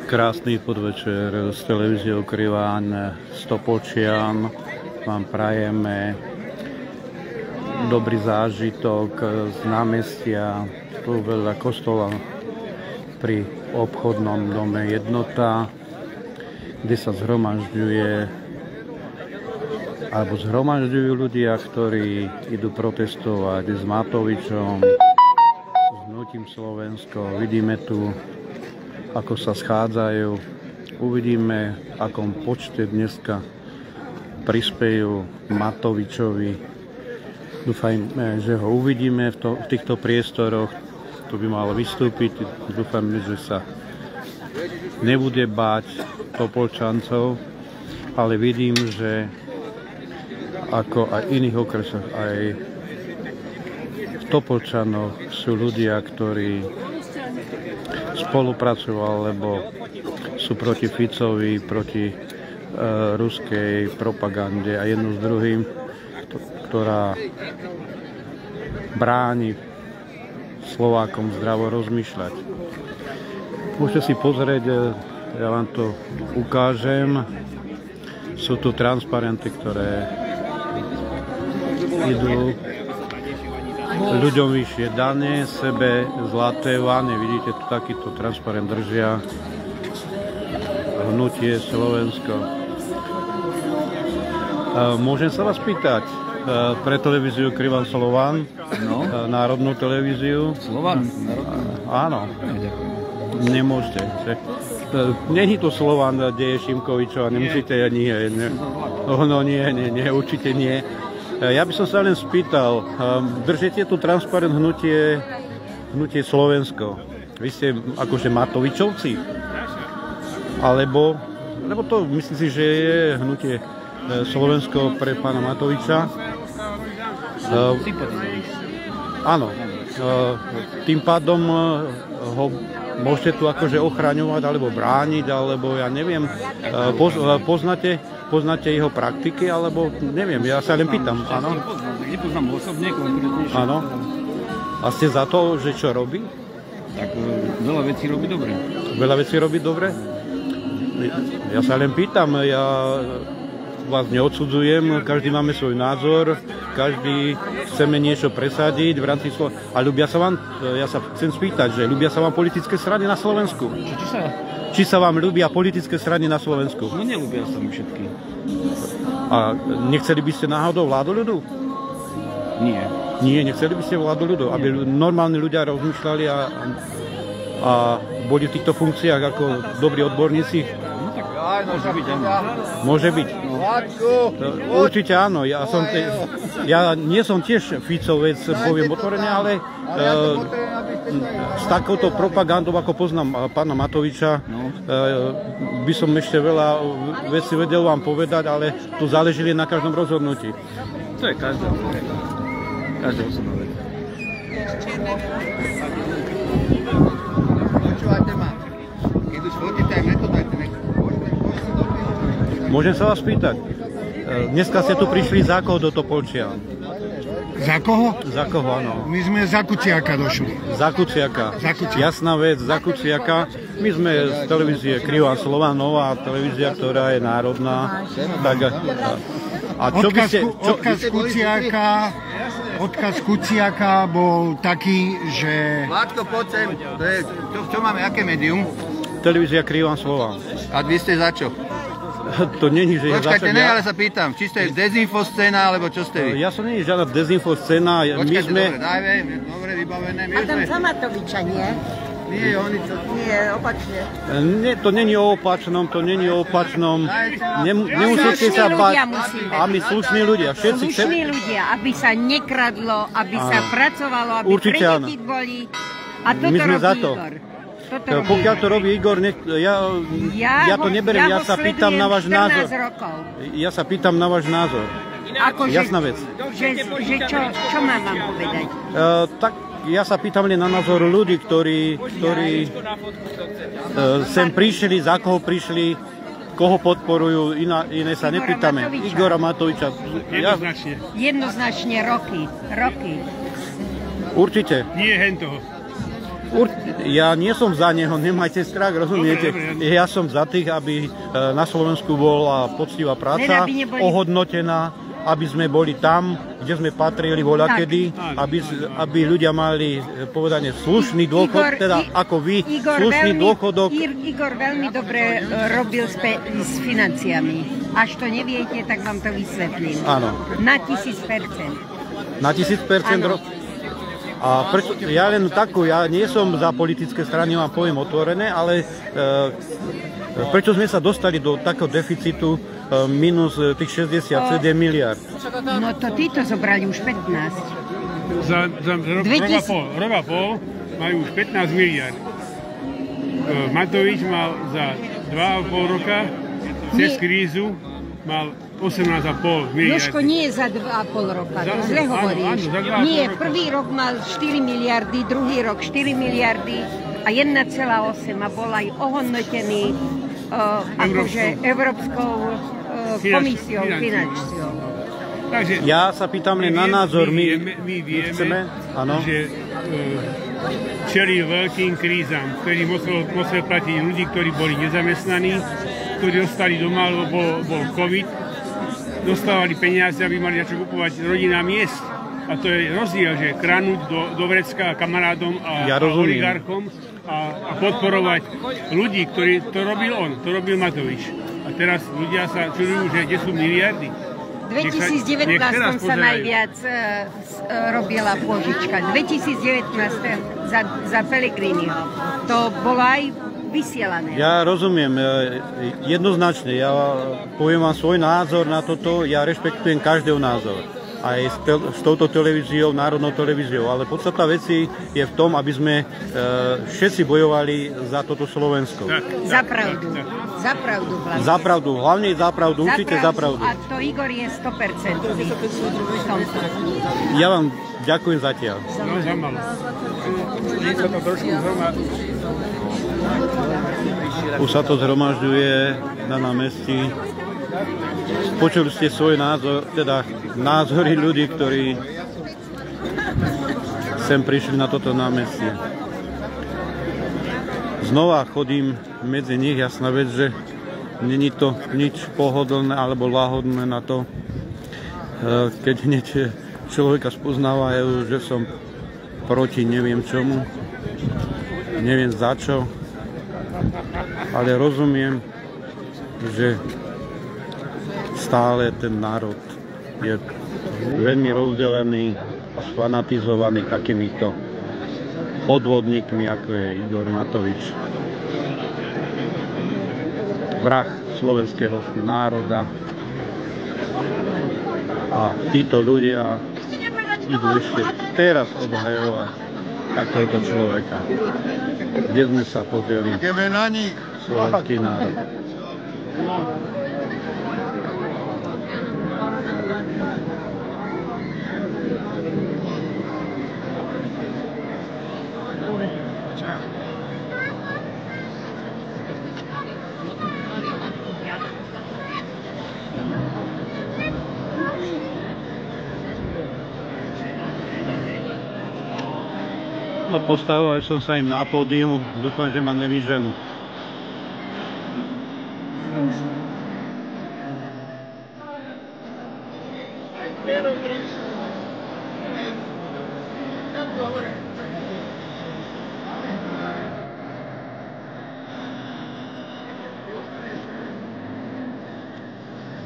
Krásny podvečer z televíziou Kriváň z Topolčian. Vám prajeme dobrý zážitok z námestia, tu vedľa kostola pri obchodnom dome Jednota, kde sa zhromažďujú ľudia, ktorí idú protestovať s Matovičom, s Hnutím Slovensko. Vidíme tu, ako sa schádzajú. Uvidíme, akom počte dneska prispejú Matovičovi. Dúfajme, že ho uvidíme v týchto priestoroch. Tu by mal vystúpiť. Dúfajme, že sa nebude báť Topolčancov, ale vidím, že ako aj v iných okresoch, aj v Topolčanoch sú ľudia, ktorí spolupracujú alebo sú proti Ficovi, proti ruskej propagande a jedno s druhým, ktorá bráni Slovákom zdravo rozmýšľať. Môžete si pozrieť, ja vám to ukážem. Sú tu transparenty, ktoré idú ľuďom vyššie dane, sebe zlaté vany. Vidíte, tu takýto transparent držia Hnutie Slovensko. Môžem sa vás pýtať, pre televíziu Kriváň Slovan, no? Národnú televíziu. Slovan? Áno. Nemôžete. Není to Slovan, kde je Šimkovičová, nemusíte, nie. No nie, určite nie. Ja by som sa len spýtal, držíte tu transparent Hnutie Slovensko. Vy ste akože Matovičovci? Alebo to myslím si, že je Hnutie Slovensko pre pána Matoviča? Áno. Tým pádom ho môžete tu akože ochraňovať alebo brániť, alebo ja neviem, poznáte jeho praktiky, alebo neviem, ja sa len pýtam, áno? Nepoznám osobne, konkrétne. Áno. A ste za to, že čo robí? Tak veľa vecí robí dobre. Veľa vecí robí dobre? Ja sa len pýtam, ja vás neodsudzujem, každý máme svoj názor, každý chceme niečo presadiť v rámci a ľubia sa vám, ja sa chcem spýtať, že ľubia sa vám politické strany na Slovensku? Či sa vám ľubia politické strany na Slovensku? No neľubia sa mi všetky. A nechceli by ste náhodou vládu ľudu? Nie. Nie, nechceli by ste vládu ľudu, aby normálni ľudia rozmýšľali a boli v týchto funkciách ako dobrí odborníci? No tak môže byť, áno. Môže byť? Určite áno. Ja nie som tiež Ficovec, poviem otvorene, ale s takouto propagandou, ako poznám pána Matoviča, by som ešte veľa vecí vedel vám povedať, ale tu záleží na každom rozhodnutí. To je každá osobná vec. Počúvajte ma, keď už fotíte aj metódu, môžem sa vás pýtať, dneska ste tu prišli za koho do Topolčian? Za koho? Za koho, áno. My sme za Kuciaka došli. Za Kuciaka. Jasná vec, za Kuciaka. My sme z televízie Kriváň Slovan, nová televízia, ktorá je národná. Odkaz Kuciaka bol taký, že... Vládko, poď sem. Čo máme, aké médium? Televízia Kriváň Slovan. A vy ste za čo? To není, že počkajte, ale sa pýtam, či ste dezinfoscéna, alebo čo ste vy? Ja som není žiadna dezinfoscéna. Počkajte, dobre vybavené. A tam za Matoviča, nie? Nie, oni čo? Nie, opačne. Nie, to není o opačnom. Nemusíte sa bať. A my slušní ľudia, všetci. Slušní ľudia, aby sa nekradlo, aby sa pracovalo, aby pre deti boli. A toto robí Igor. Pokiaľ to robí Igor, ja to neberiem, ja sa pýtam na váš názor. Ja sa pýtam na váš názor. Jasná vec. Čo mám vám povedať? Tak ja sa pýtam len na názor ľudí, ktorí sem prišli, za koho prišli, koho podporujú, iné sa nepýtame. Igora Matoviča. Jednoznačne roky. Určite. Nie hen toho. Ja nie som za neho, nemajte strach, rozumiete? Ja som za tých, aby na Slovensku bola poctivá práca, ohodnotená, aby sme boli tam, kde sme patrili voľakedy, aby ľudia mali povedane slušný dôchod, teda ako vy, slušný dôchodok. Igor veľmi dobre robil s financiami. Až to neviete, tak vám to vysvetlím. Áno. Na 1000%. Na 1000%? A prečo, ja len takú, ja nie som za politické strany, vám poviem otvorené, ale prečo sme sa dostali do takého deficitu minus tých 67 miliard? No to títo zobrali už 15. Za rok a pol majú už 15 miliard. Matovič mal za 2,5 roka cez krízu mal 18,5 miliard. Jožko, nie je za 2,5 roka, to zle hovoríš. Nie, prvý rok mal 4 miliardy, druhý rok 4 miliardy a 1,8 a bol aj ohodnotený akože Európskou komisiou finančnou. Ja sa pýtam len na názor, my vieme, že čelí veľkým krízam, ktorý musel platiť ľudí, ktorí boli nezamestnaní, ktorí ostali doma, lebo bol COVID, dostávali peniaze, aby mali na čo kupovať rodinám jesť. A to je rozdiel, že kradnúť do vrecka kamarádom a oligarchom a podporovať ľudí, ktorí to robil on, to robil Matovič. A teraz ľudia sa čudujú, že kde sú miliardy. V 2019 sa najviac robila pôžička. 2019 za Pellegriniho. To bolo aj vysielané. Ja rozumiem, jednoznačne, ja poviem vám svoj názor na toto, ja rešpektujem každého názor. Aj s touto televíziou, národnou televíziou, ale podstatná veci je v tom, aby sme všetci bojovali za toto Slovensko. Za pravdu. Za pravdu hlavne. Za pravdu, hlavne za pravdu, určite za pravdu. A to Igor je 100%. Ja vám ďakujem zatiaľ. Za malo. Už sa to zhromažďuje na námestí. Počuli ste svoj názor, teda názory ľudí, ktorí sem prišli na toto námestie. Znova chodím medzi nich, jasná vec, že není to nič pohodlné alebo láhodné na to, keď hneď človeka spoznávajú, že som proti neviem čomu, neviem za čo, ale rozumiem, že stále ten národ je veľmi rozdelený a sfanatizovaný takýmito podvodníkmi, ako je Igor Matovič. Vrah slovenského národa. A títo ľudia idú ešte teraz obhajovať takéhoto človeka. Kde sme sa pozreli? Ideme na nich. Slovenský národ. No, postavil som sa im na pódium, dúfam, že ma nevyženú.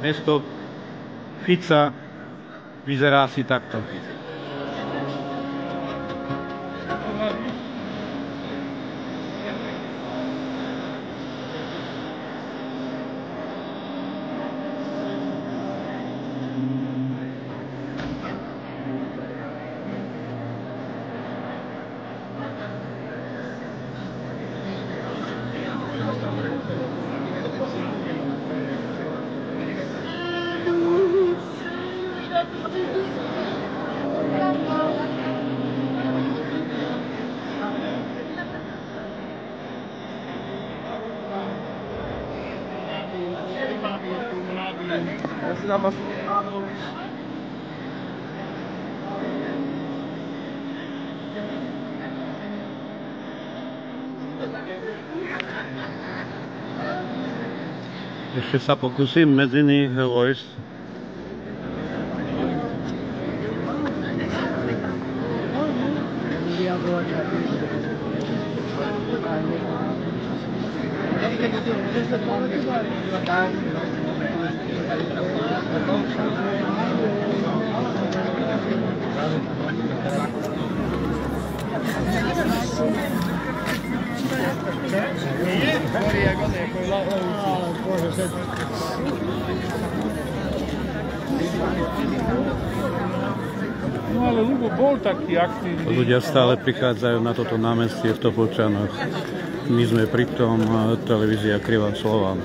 Mesto Fica vyzerá asi takto. Ešte sa pokúsim medzi nich vojsť. No ale Lubo bol taký aktívny. Ľudia stále prichádzajú na toto námestie v Topolčanoch. My sme pritom televízia Krivan Slovan.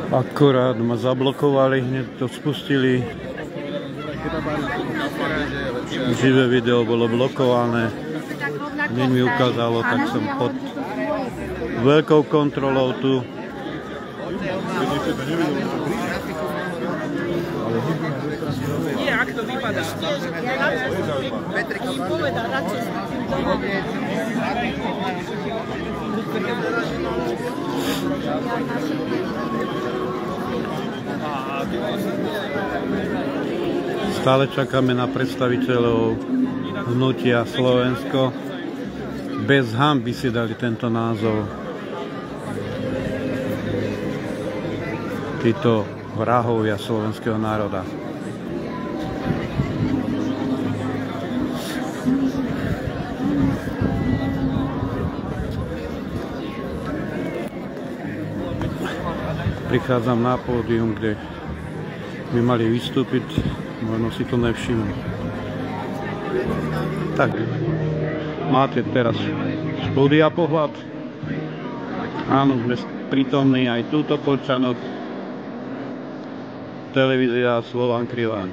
Akurát ma zablokovali, hneď to spustili. Živé video bolo blokované. Hneď mi ukázalo, tak som pod veľkou kontrolou tu. Jak to vypadá? Stále čakáme na predstaviteľov hnutia Slovensko. Bez hanby si dali tento názov. Títo vrahovia slovenského národa. Prichádzam na pódium, kde by mali vystúpiť, možno si to nevšimnú. Tak, máte teraz štúdia pohľad. Áno, sme prítomní aj túto Topolčanok. Televízia Slovan Krivan.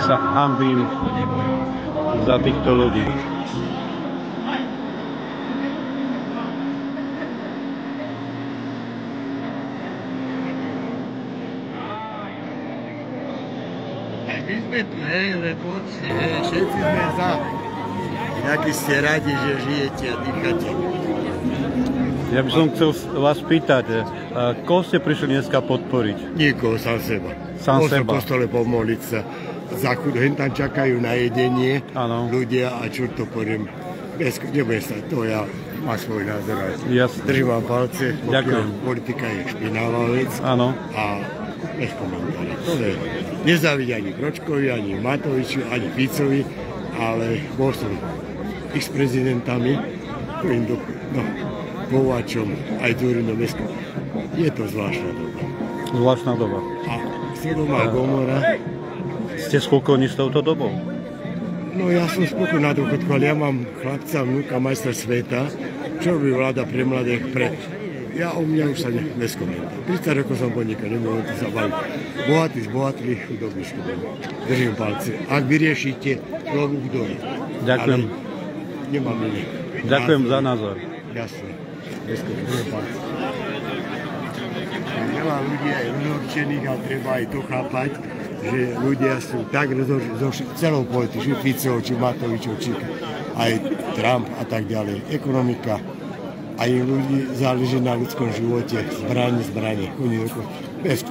Sa hanbím za týchto ľudí. My sme tu, lebo všetci sme za. Takí ste radi, že žijete a dýchate. Ja by som chcel vás pýtať, koho ste prišli dneska podporiť? Nikoho, sám seba. Sám Bol som seba. v kostole pomoliť sa. Za chud, hen tam čakajú na jedenie ľudia a čo to poviem. Nebudem sa, to ja má svoj názor. Držím vám palce, pokiaľ politika je špinavá vec. Áno. A bez komentára. To je nezávidí ani Kročkovi, ani Matoviču, ani Ficovi, ale bol som s prezidentami, ktorým Kováčom, aj Dzurinom. Je to zvláštna doba. Zvláštna doba. A Sodoma a Gomora. Ste spokojní s touto dobou? No ja som spokojný na dôchodku, ale ja mám chlapca, vnúka, majstra sveta, čo robí vláda pre mladých, Ja o mňa už sa neskomentám. 30 rokov som podnikal, nemôžem to sa baviť. Bohatí zbohatli, chudobní škodobní. Držím palce. Ak vyriešite, klobúk dole. Ďakujem. Ale nemám iné. Ďakujem za názor. Jasne. Držím palce. Veľa ľudí je rozhorčených a treba aj to chápať, že ľudia sú tak rozhorčení celou politikou, či Ficov, či Matovičov, či aj Trump a tak ďalej. Ekonomika. A im ľudí záleží na ľudskom živote. Zbranie.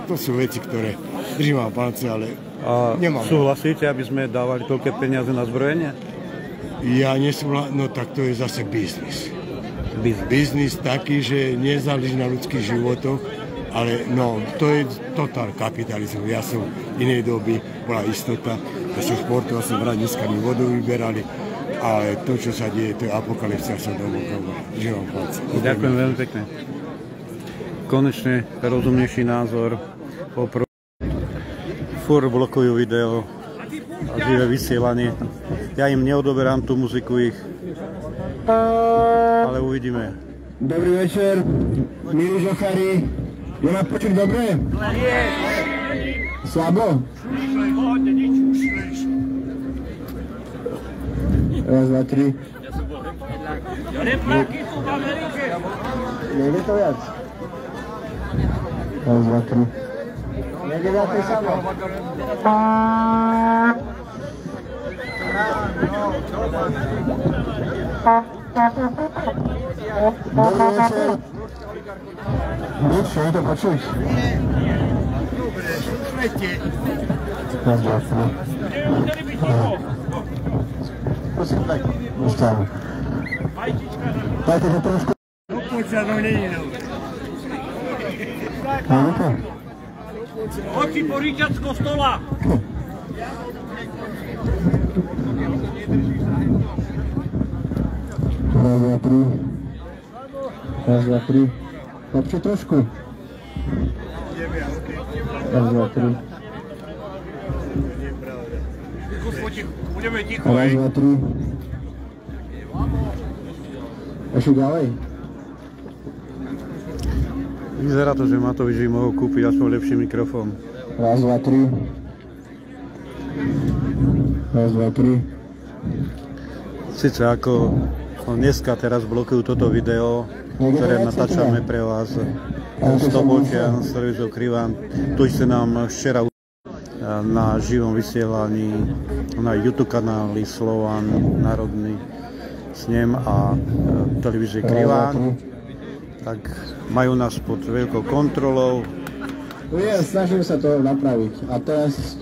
To sú veci, ktoré držím vám palce, ale nemám. Súhlasíte, aby sme dávali toľké peniaze na zbrojenie? Ja nesúhlasím, no tak to je zase biznis. Biznis taký, že nezáleží na ľudských životoch Ale no, to je totál kapitalizmus. Ja som inej doby, bola istota, ja som športoval, som rád, dneska mi vodu vyberali, ale to, čo sa deje, to je apokalypsa, som domov. Živom palce. Ďakujem veľmi pekne. Konečne rozumnejší názor. Fúr blokujú video a živé vysielanie. Ja im neodoberám tú muziku ich, ale uvidíme. Dobrý večer, milí žochári. Je ma počuť dobre? Slabo? Raz, dva, tri. Nejde to viac? Raz, dva, tri. Nejde viacej samo? Dobrý večer. Čo je to počuť? Raz, dva, tri. Prosím, tak. Dostávam. Dajte to trošku. Poď sa, no není no. Máme to? Oči poríčať z kostola. Raz, dva, tri. Raz, dva, tri. Lepšie trošku. Raz, dva, tri. Budeme ticho, Raz, dva, tri. Ešte ďalej. Vyzerá to, že Matovič by mohol kúpiť aspoň lepší mikrofón. Raz, dva, tri. Raz, dva, tri. Sice ako dneska teraz blokujú toto video, ktoré natáčame pre vás z Tobolčia, z televíziou Krivan. Tu ste nám včera na živom vysielaní na YouTube kanáli Slovan, Národný snem a televízie Krivan. Tak majú nás pod veľkou kontrolou. Ja snažím sa to napraviť. A teraz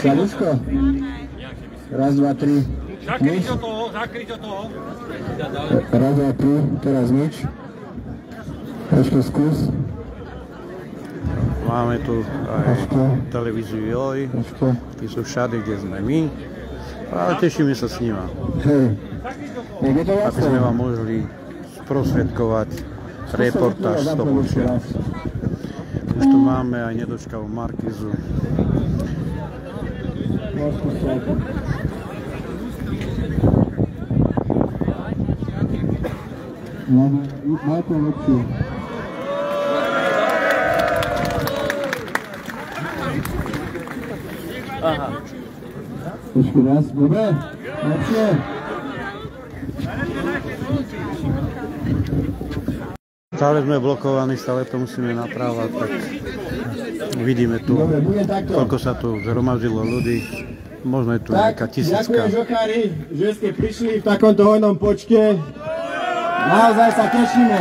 Sladuško. Raz, dva, tri. Zakryť do toho, zakryť do toho. Raz, dva, tri. Teraz nič. Ešte skús. Máme tu aj televíziu Joj. Tí sú všade, kde sme my. Ale tešíme sa s nima. Hej. Aby sme vám mohli sprostredkovať reportáž z Tobolčia. Už tu máme aj nedočkavú markízu. Máte lepšie. Aha. Ešte raz, dobre? Lepšie. Stále sme blokovaní, stále to musíme naprávať, tak vidíme tu, koľko sa tu zhromaždilo ľudí. Možno je tu nejaká tisícka. Ďakujem žochári, že ste prišli v takomto hojnom počte. Naozaj sa tešíme.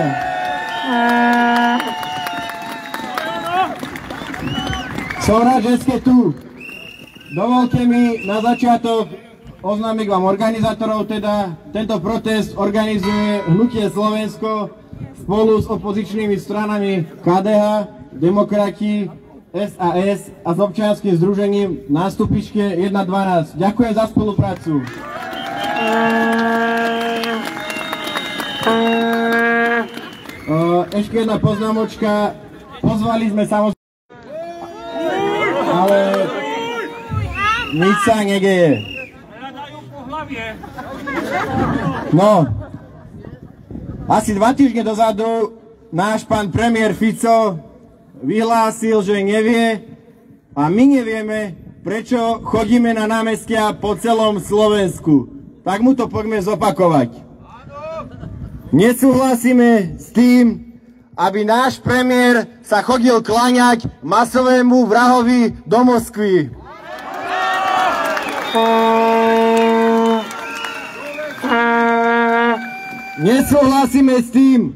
Som rád, že ste tu. Dovolte mi na začiatok oznámiť vám organizátorov, teda tento protest organizuje Hnutie Slovensko spolu s opozičnými stranami KDH, Demokrati, SAS a s občianskym združením Nástupište 1.12. Ďakujem za spoluprácu. Ešte jedna poznámočka. Pozvali sme samozrejme, ale nič sa nedeje. No, asi 2 týždne dozadu náš pán premiér Fico vyhlásil, že nevie a my nevieme, prečo chodíme na námestia po celom Slovensku. Tak mu to poďme zopakovať. Nesúhlasíme s tým, aby náš premiér sa chodil kláňať masovému vrahovi do Moskvy. Nesúhlasíme s tým,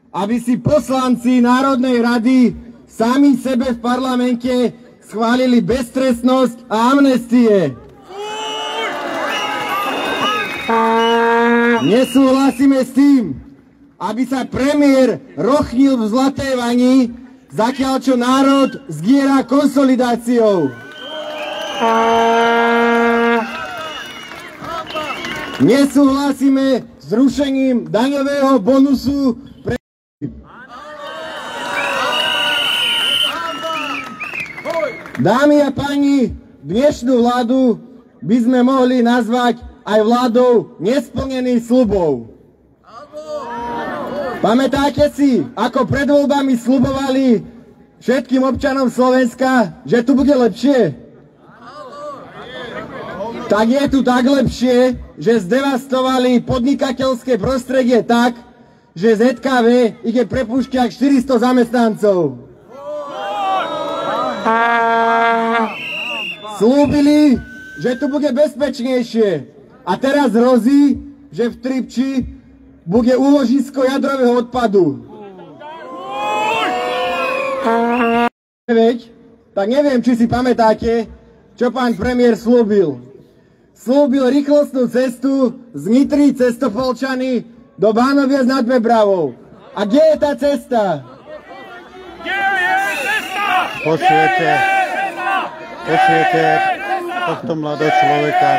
aby si poslanci Národnej rady sami sebe v parlamente schválili beztrestnosť a amnestie. Nesúhlasíme s tým, aby sa premiér rochnil v Zlatej Vani zatiaľ čo národ zgiera konsolidáciou. Nesúhlasíme s rušením daňového bonusu pre... Dámy a páni, dnešnú vládu by sme mohli nazvať aj vládou nesplnených sľubov. Pamätáte si, ako pred voľbami sľubovali všetkým občanom Slovenska, že tu bude lepšie? Tak je tu tak lepšie, že zdevastovali podnikateľské prostredie tak, že ZKV ide prepúšťať 400 zamestnancov. Slúbili, že tu bude bezpečnejšie. A teraz hrozí, že v Tripči bude úložisko jadrového odpadu. Tak neviem, či si pamätáte, čo pán premiér slúbil. Slúbil rýchlostnú cestu z Nitry cez Topolčany do Bánoviec nad Bebravou. A kde je tá cesta? Počujete tohto mladého človeka,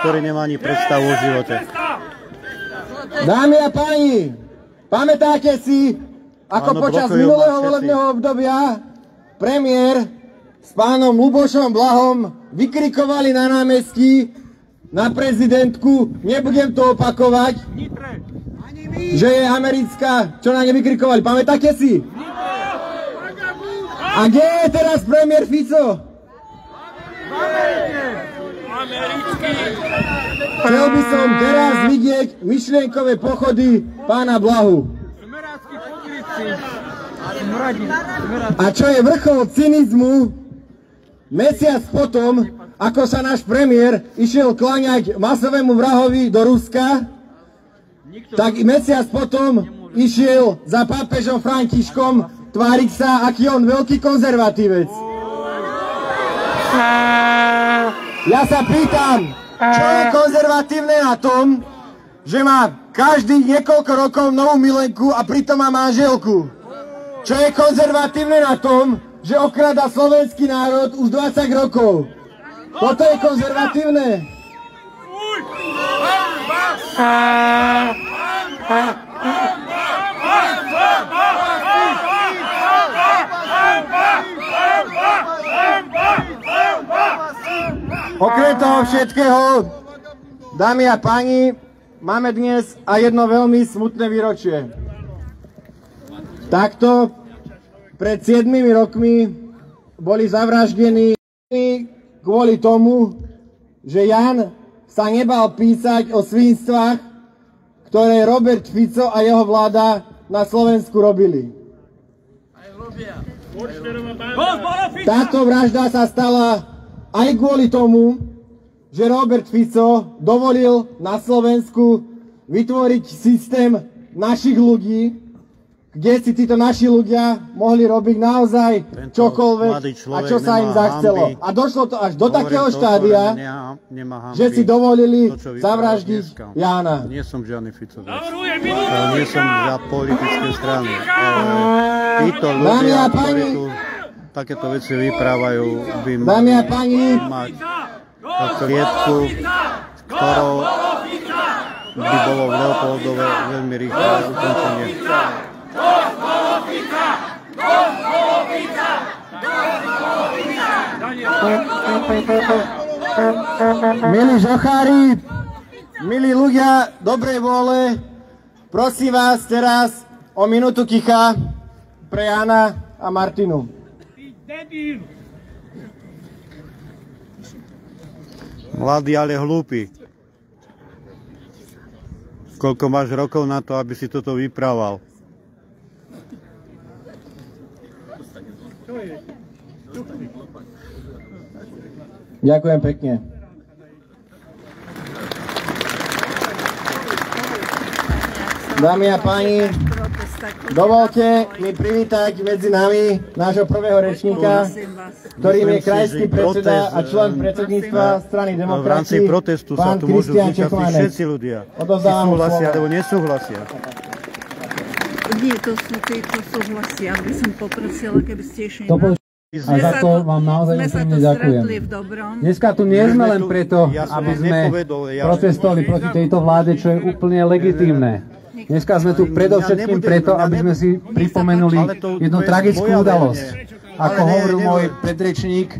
ktorý nemá ani predstavu o živote. Dámy a páni, pamätáte si, ako počas minulého volebného obdobia premiér s pánom Ľubošom Blahom vykrikovali na námestí na prezidentku, nebudem to opakovať, že je americká, čo na ne vykrikovali. Pamätáte si? A kde je teraz premiér Fico? Chcel by som teraz vidieť myšlienkové pochody pána Blahu. A čo je vrchol cynizmu, mesiac potom, ako sa náš premiér išiel kláňať masovému vrahovi do Ruska, tak mesiac potom išiel za pápežom Františkom tváriť sa, aký on veľký konzervatívec. Ja sa pýtam, čo je konzervatívne na tom, že má každý niekoľko rokov novú milenku a pritom má manželku? Čo je konzervatívne na tom, že okráda slovenský národ už 20 rokov? Toto je konzervatívne. Okrem toho všetkého, dámy a páni, máme dnes aj jedno veľmi smutné výročie. Takto pred 7 rokmi boli zavraždení kvôli tomu, že Jan sa nebal písať o svinstvách, ktoré Robert Fico a jeho vláda na Slovensku robili. Táto vražda sa stala aj kvôli tomu, že Robert Fico dovolil na Slovensku vytvoriť systém našich ľudí, kde si títo naši ľudia mohli robiť naozaj čokoľvek a čo sa im zachcelo. A došlo to až do takého štádia, že si dovolili zavraždiť Jána. Nie som žiadny Ficovec. Nie som za politické strany. Ale títo ľudia, ktorí tu takéto veci vyprávajú, by mali mať klietku, ktorou by bolo v Leopoldove veľmi rýchle ukončenie. Milí žochári, milí ľudia dobrej vôle, prosím vás teraz o minútu ticha pre Jana a Martinu. Mladý, ale hlúpy. Koľko máš rokov na to, aby si toto vyprával? Ďakujem pekne. Dámy a páni, dovolte mi privítať medzi nami nášho prvého rečníka, ktorým je krajský predseda a člen predsedníctva strany Demokrati, v rámci protestu sa tu môžu zúčastniť všetci ľudia. Či súhlasia alebo nesúhlasia. Nie, to súhlasia. By som poprosila, keby ste išli a za to vám naozaj úprimne ďakujem. Dneska tu nie sme len preto, aby sme protestovali proti tejto vláde, čo je úplne legitímne. Dneska sme tu predovšetkým preto, aby sme si pripomenuli jednu tragickú udalosť. Ako hovoril môj predrečník,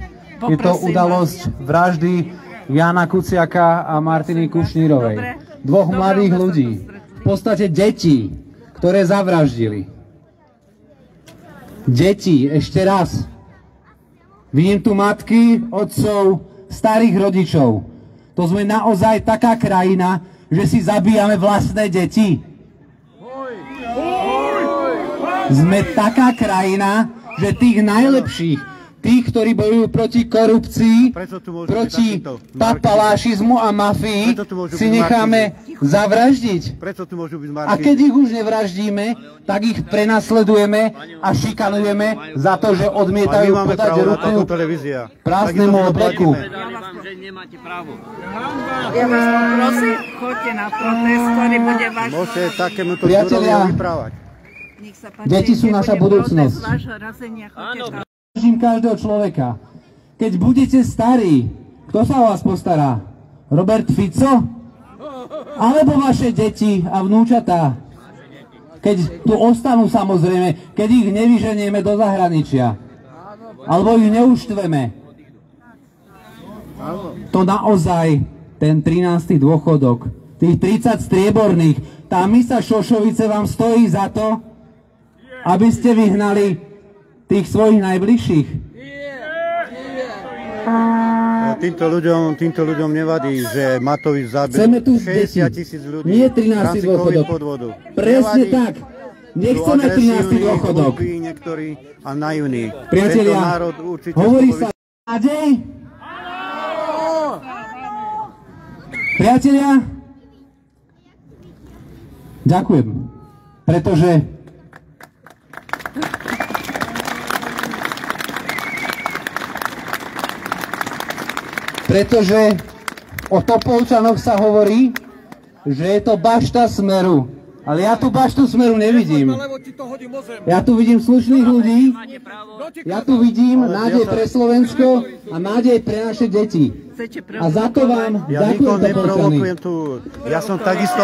je to udalosť vraždy Jána Kuciaka a Martiny Kušnírovej. Dvoch mladých ľudí, v podstate detí, ktoré zavraždili. Deti, ešte raz. Vidím tu matky, otcov, starých rodičov. To sme naozaj taká krajina, že si zabíjame vlastné deti. Sme taká krajina, že tých najlepších, tých, ktorí bojujú proti korupcii, proti papalášizmu a mafii, si necháme zavraždiť. A keď ich už nevraždíme, tak ich prenasledujeme a šikanujeme za to, že odmietajú podať ruku prázdnemu obleku. Ja vás prosím, choďte na protest, ktorý bude váš... Priatelia, deti sú naša budúcnosť. Vážim každého človeka. Keď budete starí, kto sa o vás postará? Robert Fico? Alebo vaše deti a vnúčatá? Keď tu ostanú, samozrejme, keď ich nevyženieme do zahraničia. Alebo ich neuštveme. To naozaj, ten 13. dôchodok, tých 30 strieborných, tá misa Šošovice vám stojí za to, aby ste vyhnali tých svojich najbližších. Týmto ľuďom nevadí, že Matovič zabil 60 000 ľudí. Nie 13. dôchodok. Presne tak. Nechceme 13. dôchodok. A naivní. Priatelia, hovorí sa nádej. Priatelia, ďakujem. Pretože o Topolčanoch sa hovorí, že je to bašta Smeru. Ale ja tu baštu Smeru nevidím. Ja tu vidím slušných ľudí, ja tu vidím nádej pre Slovensko a nádej pre naše deti. A za to vám ďakujem, Topolčany. Ja som takisto,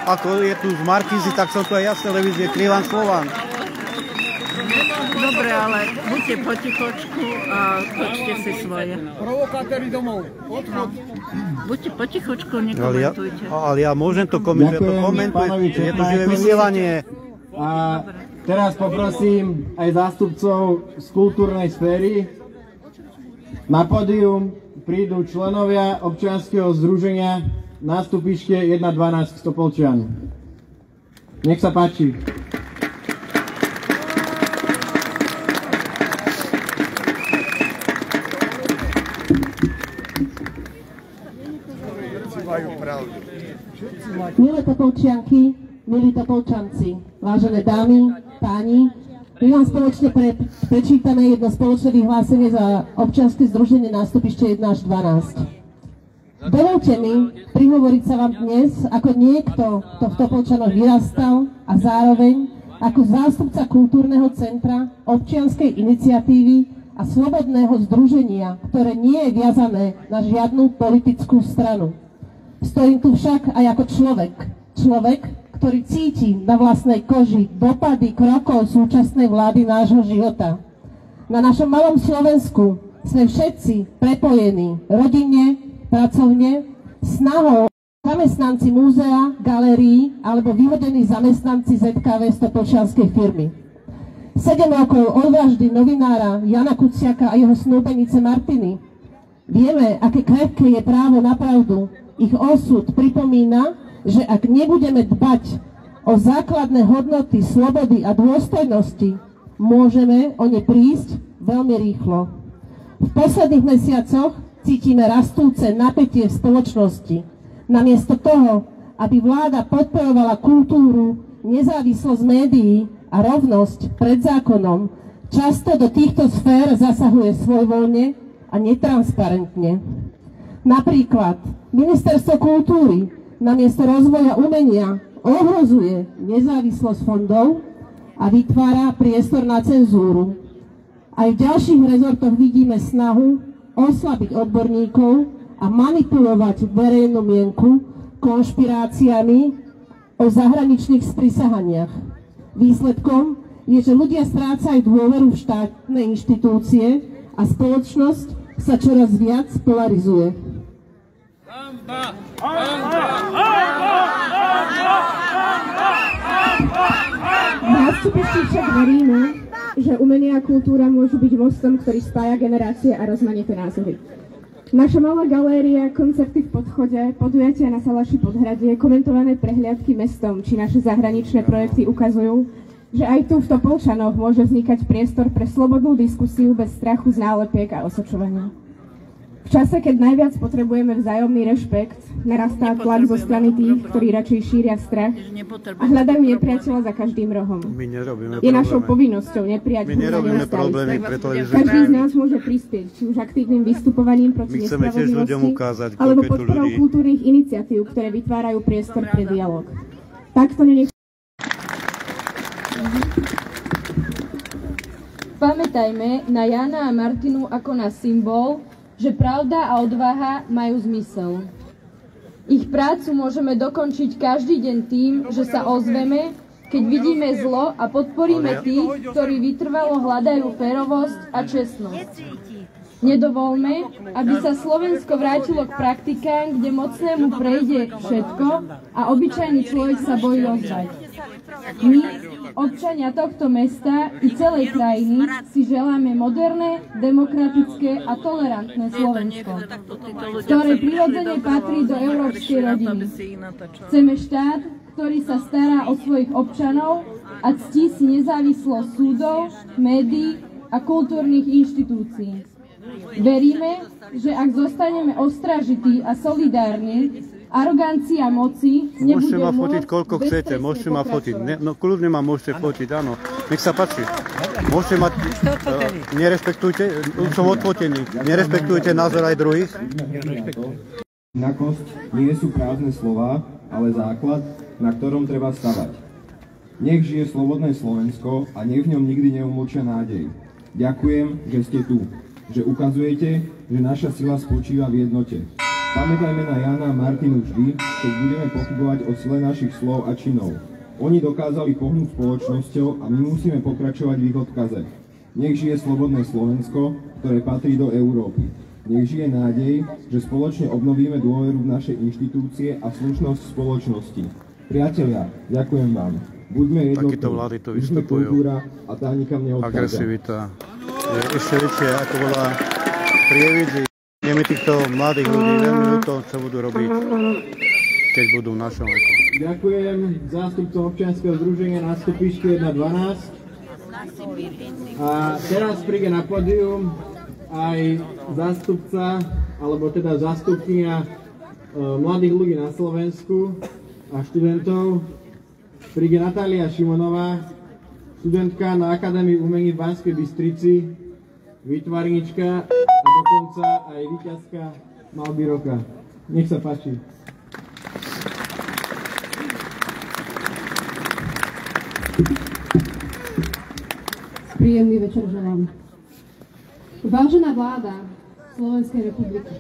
ako je tu z Markízy, tak som tu aj ja z televízie Krivan Slovan. Dobre, ale buďte potichočku a točte si svoje. Provokátori domov, odchod. Buďte potichočku, nekomentujte. Ale ja môžem to komentovať, je to živé vysielanie. A teraz poprosím aj zástupcov z kultúrnej sféry. Na pódium prídu členovia občianskeho združenia nástupište 1.12 Topolčian. Nech sa páči. Milé Topolčianky, milí Topolčanci, vážené dámy, páni, my vám spoločne prečítame jedno spoločné vyhlásenie za občianske združenie nástupište 1 až 12. Dovolte mi prihovoriť sa vám dnes ako niekto, kto v Topolčanoch vyrastal a zároveň ako zástupca kultúrneho centra, občianskej iniciatívy a slobodného združenia, ktoré nie je viazané na žiadnu politickú stranu. Stojím tu však aj ako človek, ktorý cíti na vlastnej koži dopady krokov súčasnej vlády nášho života. Na našom malom Slovensku sme všetci prepojení rodinne, pracovne, snahou zamestnanci múzea, galérií alebo vyhodení zamestnanci ZKV z Topolčianskej firmy. 7 rokov od vraždy novinára Jana Kuciaka a jeho snúbenice Martiny. Vieme, aké krehké je právo na pravdu. Ich osud pripomína, že ak nebudeme dbať o základné hodnoty slobody a dôstojnosti, môžeme o ne prísť veľmi rýchlo. V posledných mesiacoch cítime rastúce napätie v spoločnosti. Namiesto toho, aby vláda podporovala kultúru, nezávislosť médií a rovnosť pred zákonom, často do týchto sfér zasahuje svojvoľne a netransparentne. Napríklad Ministerstvo kultúry namiesto rozvoja umenia ohrozuje nezávislosť fondov a vytvára priestor na cenzúru. Aj v ďalších rezortoch vidíme snahu oslabiť odborníkov a manipulovať verejnú mienku konšpiráciami o zahraničných sprisahaniach. Výsledkom je, že ľudia strácajú dôveru v štátne inštitúcie a spoločnosť sa čoraz viac polarizuje. V Nástupišti však veríme, že umenie a kultúra môžu byť mostom, ktorý spája generácie a rozmanité názory. Naša malá galéria, koncerty v Podchode, podujatia na Salaši Podhradie, komentované prehliadky mestom či naše zahraničné projekty ukazujú, že aj tu v Topolčanoch môže vznikať priestor pre slobodnú diskusiu bez strachu z nálepiek a osočovania. V čase, keď najviac potrebujeme vzájomný rešpekt, narastá tlak zo strany tých, ktorí radšej šíria strach a hľadajú nepriateľa za každým rohom. Je našou povinnosťou nepriateľa nenastaviť. Každý z nás môže prispieť, či už aktívnym vystupovaním proti nespravodlivosti, alebo podporou kultúrnych iniciatív, ktoré vytvárajú priestor pre dialog. Takto nenech... Pamätajme na Jána a Martinu ako na symbol, že pravda a odvaha majú zmysel. Ich prácu môžeme dokončiť každý deň tým, že sa ozveme, keď vidíme zlo a podporíme tých, ktorí vytrvalo hľadajú férovosť a čestnosť. Nedovolme, aby sa Slovensko vrátilo k praktikám, kde mocnému prejde všetko a obyčajný človek sa bojí ozvať. My, občania tohto mesta i celej krajiny, si želáme moderné, demokratické a tolerantné Slovensko, ktoré prirodzene patrí do európskej rodiny. Chceme štát, ktorý sa stará o svojich občanov a ctí si nezávislosť súdov, médií a kultúrnych inštitúcií. Veríme, že ak zostaneme ostražití a solidárni, arogancia moci nebude môžete ma fotiť koľko chcete, môžete ma fotiť. No kľudne ma môžete fotiť, áno. Nech sa páči. Môžete mať... Nerespektujte, už som odfotený. Nerespektujte názor aj druhých. Inakosť nie sú prázdne slová, ale základ, na ktorom treba stavať. Nech žije slobodné Slovensko a nech v ňom nikdy neumlčia nádej. Ďakujem, že ste tu. Že ukazujete, že naša sila spočíva v jednote. Pamätajme na Jána a Martinu vždy, keď budeme pochybovať o sile našich slov a činov. Oni dokázali pohnúť spoločnosťou a my musíme pokračovať v ich odkaze. Nech žije slobodné Slovensko, ktoré patrí do Európy. Nech žije nádej, že spoločne obnovíme dôveru v naše inštitúcie a slušnosť spoločnosti. Priatelia, ďakujem vám. Buďme jednotní, buďme kultúra a tá nikam neodchádza. Agresivita je ešte väčšia, ako bola pri Evidzi. Nemi týchto mladých ľudí veľmi ľúto, čo budú robiť, keď budú v našom veku. Ďakujem zástupcom občianskeho združenia Nástupište 1.12. A teraz príde na pódium aj zástupca, alebo teda zástupkyňa mladých ľudí na Slovensku a študentov. Príde Natália Šimonová, študentka na Akadémii umení v Banskej Bystrici, výtvarnička a dokonca aj víťazka malby roka. Nech sa páči. Príjemný večer želám. Vážená vláda Slovenskej republiky,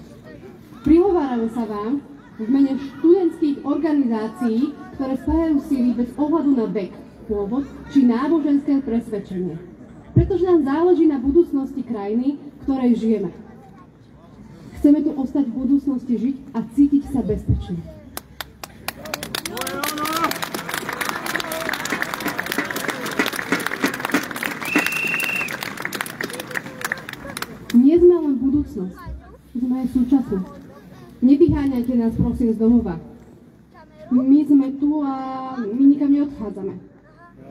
prihovárame sa vám v mene študentských organizácií, ktoré spájajú síly bez ohľadu na vek, pôvod či náboženské presvedčenie. Pretože nám záleží na budúcnosti krajiny, v ktorej žijeme. Chceme tu ostať v budúcnosti žiť a cítiť sa bezpečne. Nie sme len budúcnosť, sme aj súčasnosť. Nevyháňajte nás prosím z domova. My sme tu a my nikam neodchádzame.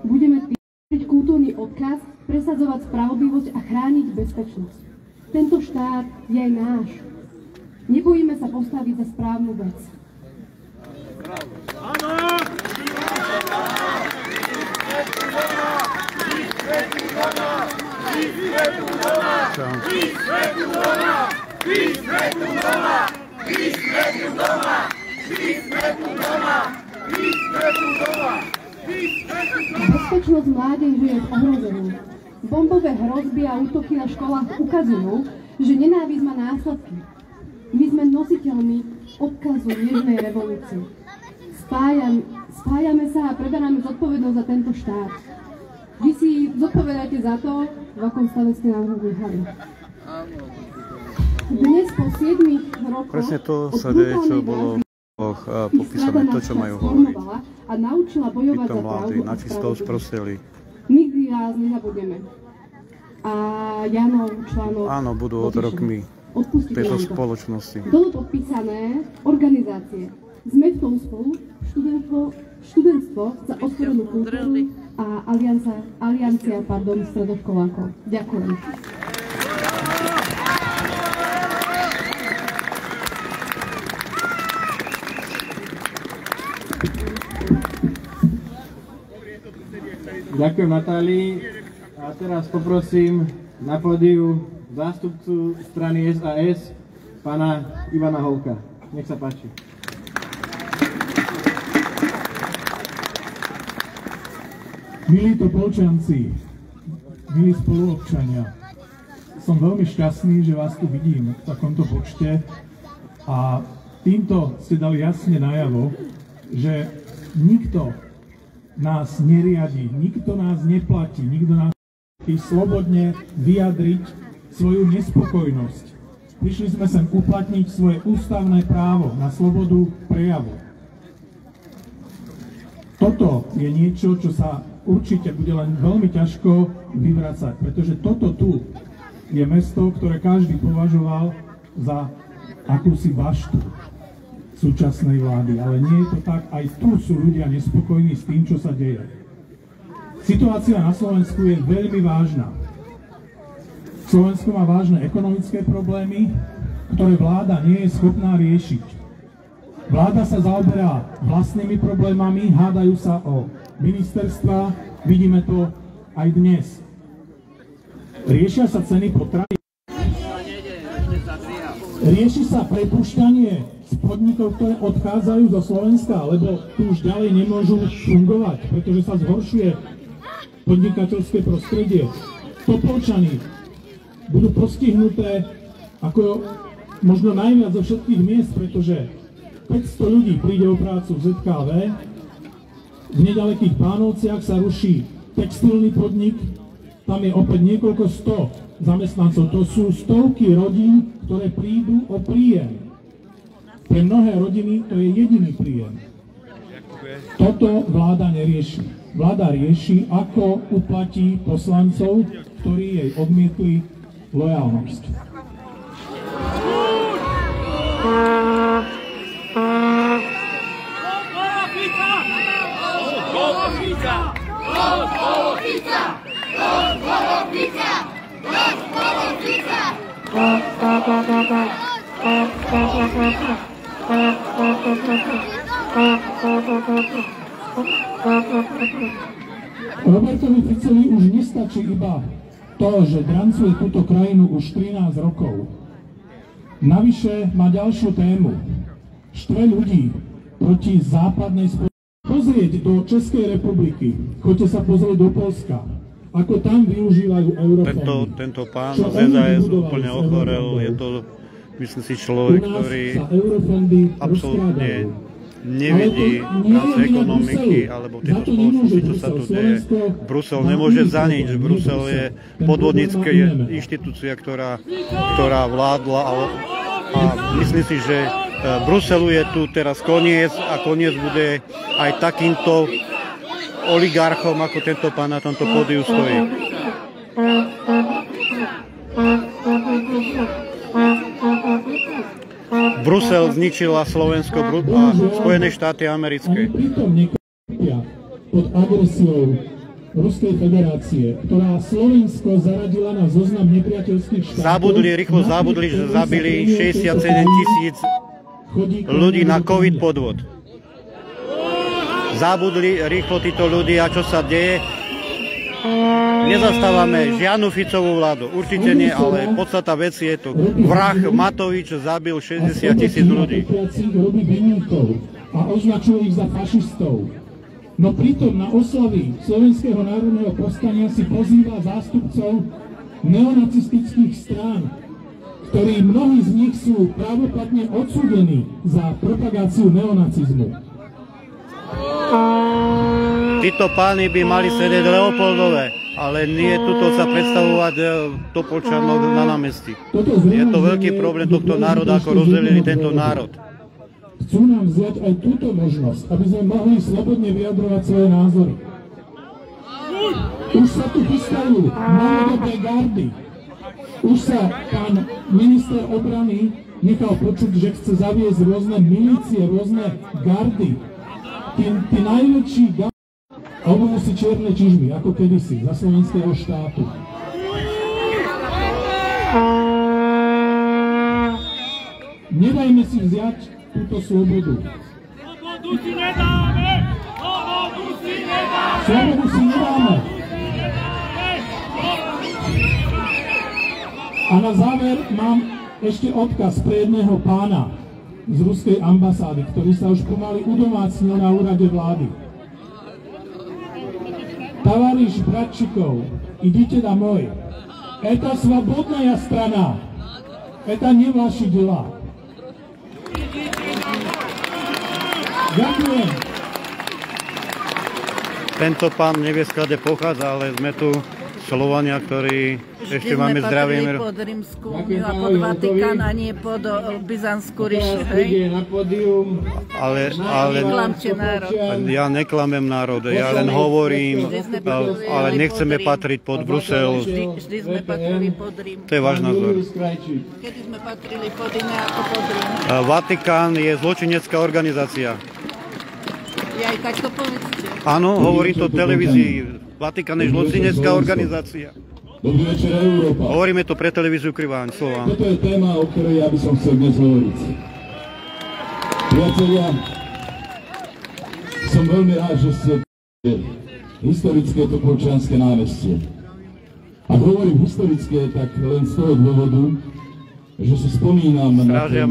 Budeme tvoriť kultúrny odkaz, presadzovať spravodlivosť a chrániť bezpečnosť. Tento štát je aj náš. Nebojíme sa postaviť za správnu vec. Peace, Bezpečnosť mládeže je v ohrození. Bombové hrozby a útoky na školách ukazujú, že nenávisť má následky. My sme nositeľmi odkazu Nežnej revolúcie. Spájame sa a preberáme zodpovednosť za tento štát. Vy si zodpovedáte za to, v akom stave ste nás nechali. Dnes po 7 rokoch presne to sa deje, čo bolo popísané, to, čo majú hovoriť. A naučila bojovať za mladí, na čisto sprosteli. Nikdy vás nezabudneme. A Janov článok... Áno, budú otrokmi tejto spoločnosti. Bolo podpísané organizácie. Sme v tom spolu, študentstvo za otvorenú kultúru a aliancia stredoškolákov. Ďakujem. Ďakujem Natálii a teraz poprosím na pódiu zástupcu strany SAS, pána Ivana Holka. Nech sa páči. Milí Topolčanci, milí spoluobčania, som veľmi šťastný, že vás tu vidím v takomto počte a týmto ste dali jasne najavo, že nikto nás neriadi, nikto nás neplatí, nikto nás nechce slobodne vyjadriť svoju nespokojnosť. Prišli sme sem uplatniť svoje ústavné právo na slobodu prejavu. Toto je niečo, čo sa určite bude len veľmi ťažko vyvracať, pretože toto tu je mesto, ktoré každý považoval za akúsi baštu súčasnej vlády, ale nie je to tak, aj tu sú ľudia nespokojní s tým, čo sa deje. Situácia na Slovensku je veľmi vážna. Slovensko má vážne ekonomické problémy, ktoré vláda nie je schopná riešiť. Vláda sa zaoberá vlastnými problémami, hádajú sa o ministerstva, vidíme to aj dnes. Riešia sa ceny potravín. Rieši sa prepúšťanie z podnikov, ktoré odchádzajú zo Slovenska, lebo tu už ďalej nemôžu fungovať, pretože sa zhoršuje podnikateľské prostredie. Topolčany budú postihnuté ako možno najviac zo všetkých miest, pretože 500 ľudí príde o prácu v ZKV, v nedalekých Pánovciach sa ruší textilný podnik, tam je opäť niekoľko 100 zamestnancov. To sú stovky rodín, ktoré prídu o príjem. Pre mnohé rodiny to je jediný príjem. Toto vláda nerieši. Vláda rieši, ako uplatí poslancov, ktorí jej odmietli lojalnosť. Robertovi Ficovi už nestačí iba to, že drancuje túto krajinu už 13 rokov. Navyše má ďalšiu tému. Štve ľudí proti západnej spoločnosti. Pozrieť do Českej republiky, choďte sa pozrieť do Poľska, ako tam využívajú eurofondy. Tento pán z SAS úplne ochorel, je to, myslím si, človek, ktorý absolútne nevidí práce ekonomiky alebo tieto spoločnosti, čo sa tu deje. Brusel nemôže za nič. Brusel je podvodnícka inštitúcia, ktorá vládla a myslím si, že Bruselu je tu teraz koniec a koniec bude aj takýmto oligarchom, ako tento pán na tomto pódiu stojí. Brusel zničila Slovensko a Spojené štáty americké. Pod agresiou Ruskej federácie, ktorá Slovensko zaradila na zoznam nepriateľských štátov. Rýchlo zabudli, že zabili 67 000 ľudí na COVID podvod. Zabudli rýchlo títo ľudia, čo sa deje. Nezastávame žiadnu Ficovú vládu, určite nie, ale podstata veci je to vrah Matovič zabil 60 000 ľudí. A označuje ich za fašistov. No pritom na oslavy Slovenského národného povstania si pozýva zástupcov neonacistických strán, ktorí mnohí z nich sú právoplatne odsúdení za propagáciu neonacizmu. Títo páni by mali sedieť Leopoldove, ale nie tuto sa predstavovať Topolčanov na námestí. Je to veľký problém tohto národa, ako rozdelili tento národ. Chcú nám vziať aj túto možnosť, aby sme mohli slobodne vyjadrovať svoje názory. Už sa tu chystajú novodobé gardy. Už sa pán minister obrany nechal počuť, že chce zaviesť rôzne milície, rôzne gardy. Tí najväčší gardy obujú si čierne čižmy, ako kedysi, za slovenského štátu. Nedajme si vziať túto slobodu. Slobodu si nedáme! Slobodu si nedáme! A na záver mám ešte odkaz pre jedného pána z ruskej ambasády, ktorý sa už pomaly udomácnil na úrade vlády. Товарищ Братчиков, идите домой. Это свободная страна. Это не ваши дела. Ďakujem. Tento pán nevie, skade pochádza, ale sme tu Slovania, ktorí ešte máme zdravie. Vždy sme pod Rímsku úniu a pod Vatikán a nie pod Byzantskú ríšu. Ale neklamte národ. Ja neklamem národ, ja len hovorím, ale nechceme patriť pod Brusel. Vždy sme patrili pod Rím. To je váš názor. Kedy sme patrili pod iné ako pod Rím? Vatikán je zločinecká organizácia. Ja aj takto povedzte. Áno, hovorí to v televízii. Vatikán je zločinecká organizácia. Dobrý večer, Európa. Hovoríme to pre televíziu Kriváň Slován. Toto je téma, o ktorej ja by som chcel dnes hovoriť. Priatelia, som veľmi rád, že ste historické Topolčanské námestie. Ak hovorím historické, tak len z toho dôvodu, že si spomínam na ten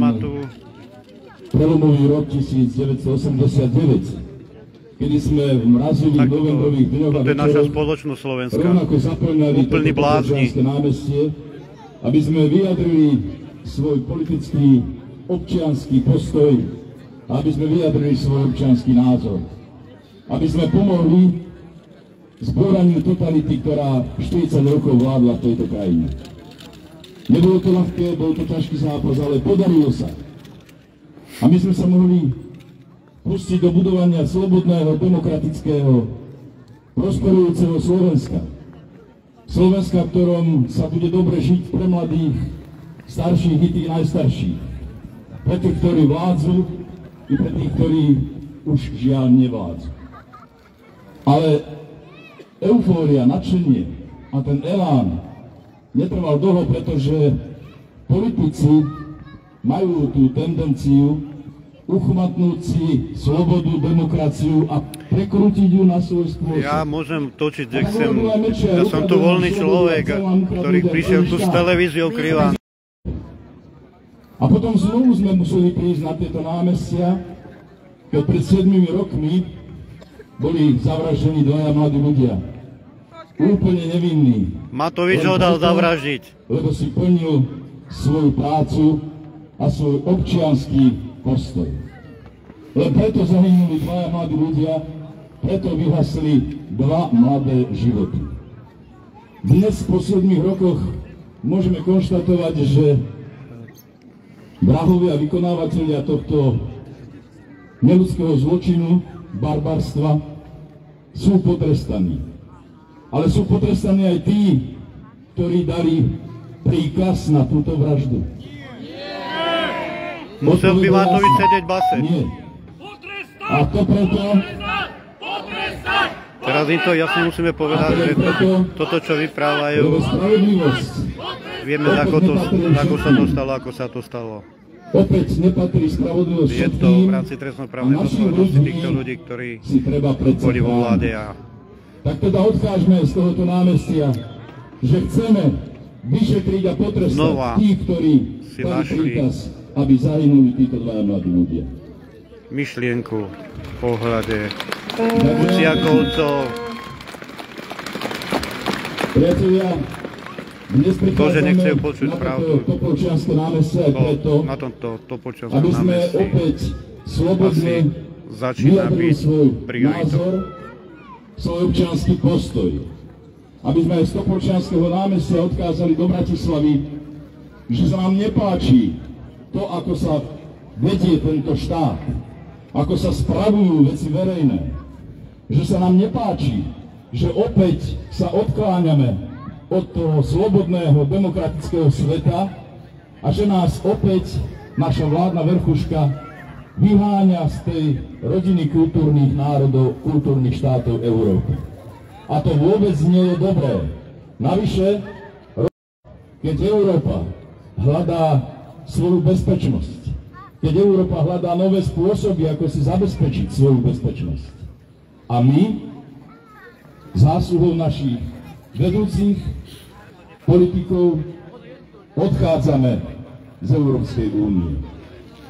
prelomový rok 1989, kedy sme v mrazivých novembrových dňoch a večeroch rovnako zaplňali toto Topolčanské námestie, aby sme vyjadrili svoj politický občiansky postoj, aby sme vyjadrili svoj občiansky názor, aby sme pomohli zbúraniu totality, ktorá 40 rokov vládla v tejto krajine. Nebolo to ľahké, bol to ťažký zápas, ale podarilo sa. A my sme sa mohli pustiť do budovania slobodného, demokratického, prosperujúceho Slovenska. Slovenska, v ktorom sa bude dobre žiť pre mladých, starších i tých najstarších. Pre tých, ktorí vládzu, i pre tých, ktorí už žiaľ nevládzu. Ale eufória, nadšenie a ten elán netrval dlho, pretože politici majú tú tendenciu uchmatnúť si slobodu, demokraciu a prekrútiť ju na svoj spôsob. Ja môžem točiť, kde chcem. Ja som tu voľný človek, ktorý prišiel tu s televíziou Kriváň. A potom znovu sme museli prísť na tieto námestia, keď pred 7 rokmi boli zavraždení dvaja mladí ľudia. Úplne nevinní. Matovič ho dal zavraždiť. Lebo si plnil svoju prácu a svoj občiansky postoj. Len preto zahynuli dvaja mladí ľudia, preto vyhasli dva mladé životy. Dnes v posledných rokoch môžeme konštatovať, že vrahovia a vykonávateľia tohto neľudského zločinu, barbarstva sú potrestaní. Ale sú potrestaní aj tí, ktorí dali príkaz na túto vraždu. Musel by Matovič sedieť v base. Nie. A to preto... Teraz im to jasne musíme povedať, že toto, čo vyprávajú, vieme, ako sa to stalo. Opäť nepatrí spravodlivosť všetkým. Je to v rámci trestnoprávnej zodpovednosti týchto ľudí, ktorí boli vo vláde. Tak teda odkážme z tohoto námestia, že chceme vyšetriť a potrestať tých, ktorí dali príkaz, aby zahynuli títo dvaja mladí ľudia. Myšlienku v pohľade Kuciakovcov. Priatelia, dnes To, že nechcem prichádzame počuť na pravdu. toto Topolčianske námestie aj preto, Na tomto Topolčianskom aby sme námestí opäť slobodne začína vyjadrili byť svoj prioritou. názor, svoj občiansky postoj. Aby sme aj z Topolčianskeho námestia odkázali do Bratislavy, že sa nám nepáči to, ako sa vedie tento štát, ako sa spravujú veci verejné, že sa nám nepáči, že opäť sa odkláňame od toho slobodného demokratického sveta a že nás opäť naša vládna verchuška vyháňa z tej rodiny kultúrnych národov, kultúrnych štátov Európy. A to vôbec nie je dobré. Navyše, keď Európa hľadá svoju bezpečnosť, keď Európa hľadá nové spôsoby, ako si zabezpečiť svoju bezpečnosť. A my, zásluhou našich vedúcich politikov, odchádzame z Európskej únie.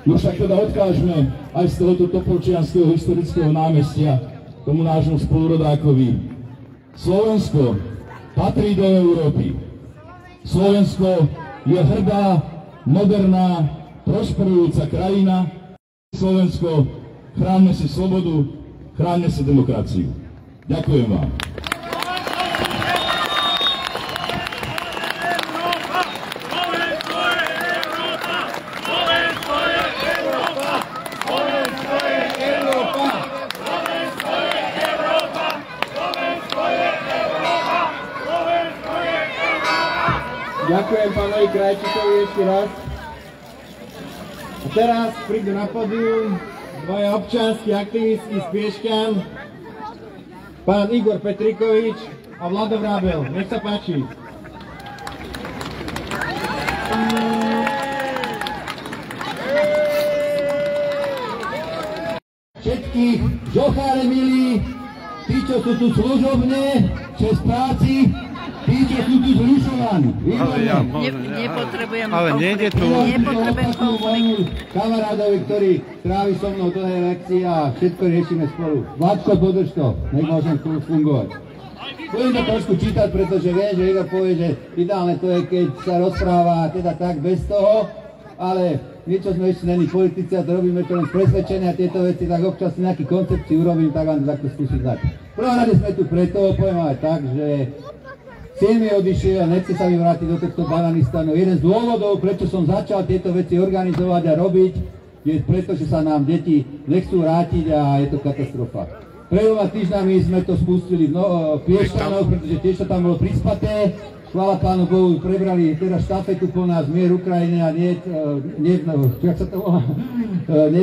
No však teda odkážeme aj z tohoto Topolčianskeho historického námestia tomu nášmu spolurodákovi. Slovensko patrí do Európy. Slovensko je hrdá, moderná, prosperujúca krajina. Slovensko, chráňme si slobodu, chráňme si demokraciu. Ďakujem vám. Ďakujem pánovi Krajčíkovi ešte raz. A teraz prídu na pódium dvaja občianski aktivisti z Piešťan, pán Igor Petrikovič a Vlado Vrábel. Nech sa páči. Všetkých žocháre milí, tí, čo sú tu služobne, čest práci, tí, čo sú tu zrušovaní. Nepotrebujem konflikt. Kamarádovi, ktorý trávi so mnou dlhé lekcie a všetko riešime spolu. Vládko, podrž to, nech môžem spolu fungovať. Budem to trošku čítať, pretože viem, že Igor povie, že ideálne to je, keď sa rozpráva teda tak bez toho, ale my, čo sme ešte není politici a to robíme to len z presvedčenia a tieto veci, tak občas si nejaký koncepciu urobím, tak vám to takto skúsiť dať. V prvom rade sme tu preto, poviem aj tak, že syn mi odišiel a nechce sa mi vrátiť do tohto Bananistanu. Jeden z dôvodov, prečo som začal tieto veci organizovať a robiť, je preto, že sa nám deti nechcú vrátiť a je to katastrofa. Pred 2 týždňami sme to spustili v Piešťanoch, pretože tiež to tam bolo prispaté. Chvála Pánu Bohu, prebrali teraz štafetu po nás Mier Ukrajine a nie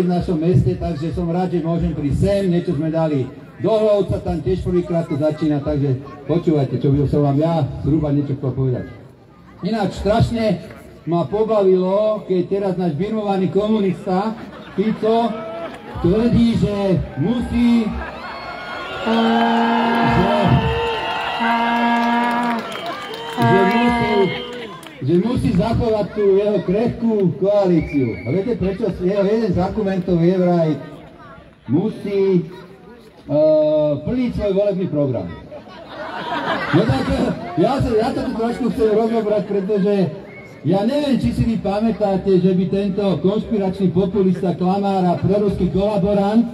v našom meste, takže som rád, že môžem prísť sem, niečo sme dali do Hlovca, tam tiež prvýkrát to začína, takže počúvajte, čo by som vám ja zhruba niečo chcel povedať. Ináč strašne ma pobavilo, keď teraz náš birmovaný komunista Fico tvrdí, že musí že musí zachovať tú jeho krehkú koalíciu. A viete prečo? Jeho jeden z argumentov je vraj musí plniť svoj volebný program. No tak ja to tu trošku chcem rozobrať, pretože ja neviem, či si vy pamätáte, že by tento konšpiračný populista, klamár a proruský kolaborant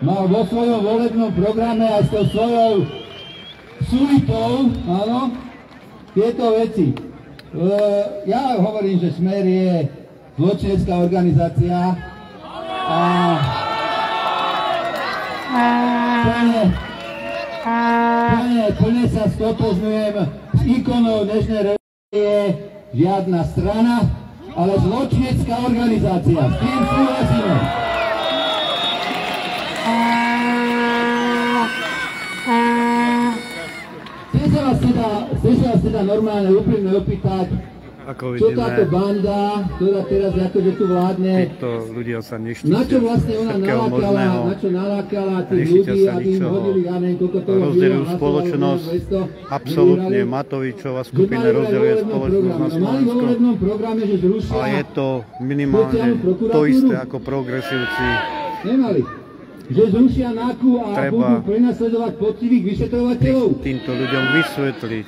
mal vo svojom volebnom programe aj s tou svojou sulitou, áno, tieto veci. Ja hovorím, že Smer je zločinecká organizácia a plne sa stotožňujem s ikonou dnešnej revolúcie, žiadna strana, ale zločinecká organizácia. S tým súhlasíme. Chcem sa vás teda normálne úprimne opýtať, čo táto banda, ktorá teraz akože tu vládne, na čo vlastne ona nalákala tých ľudí, aby im hodili, ja neviem, koľko toho rozdeľujú spoločnosť, absolútne Matovičová skupina rozdeľuje spoločnosť na Slovensku. A je to minimálne to isté ako progresívci. Nemali. že zrušia NAKU a budú prenasledovať poctivých vyšetrovateľov. Týmto ľuďom vysvetliť,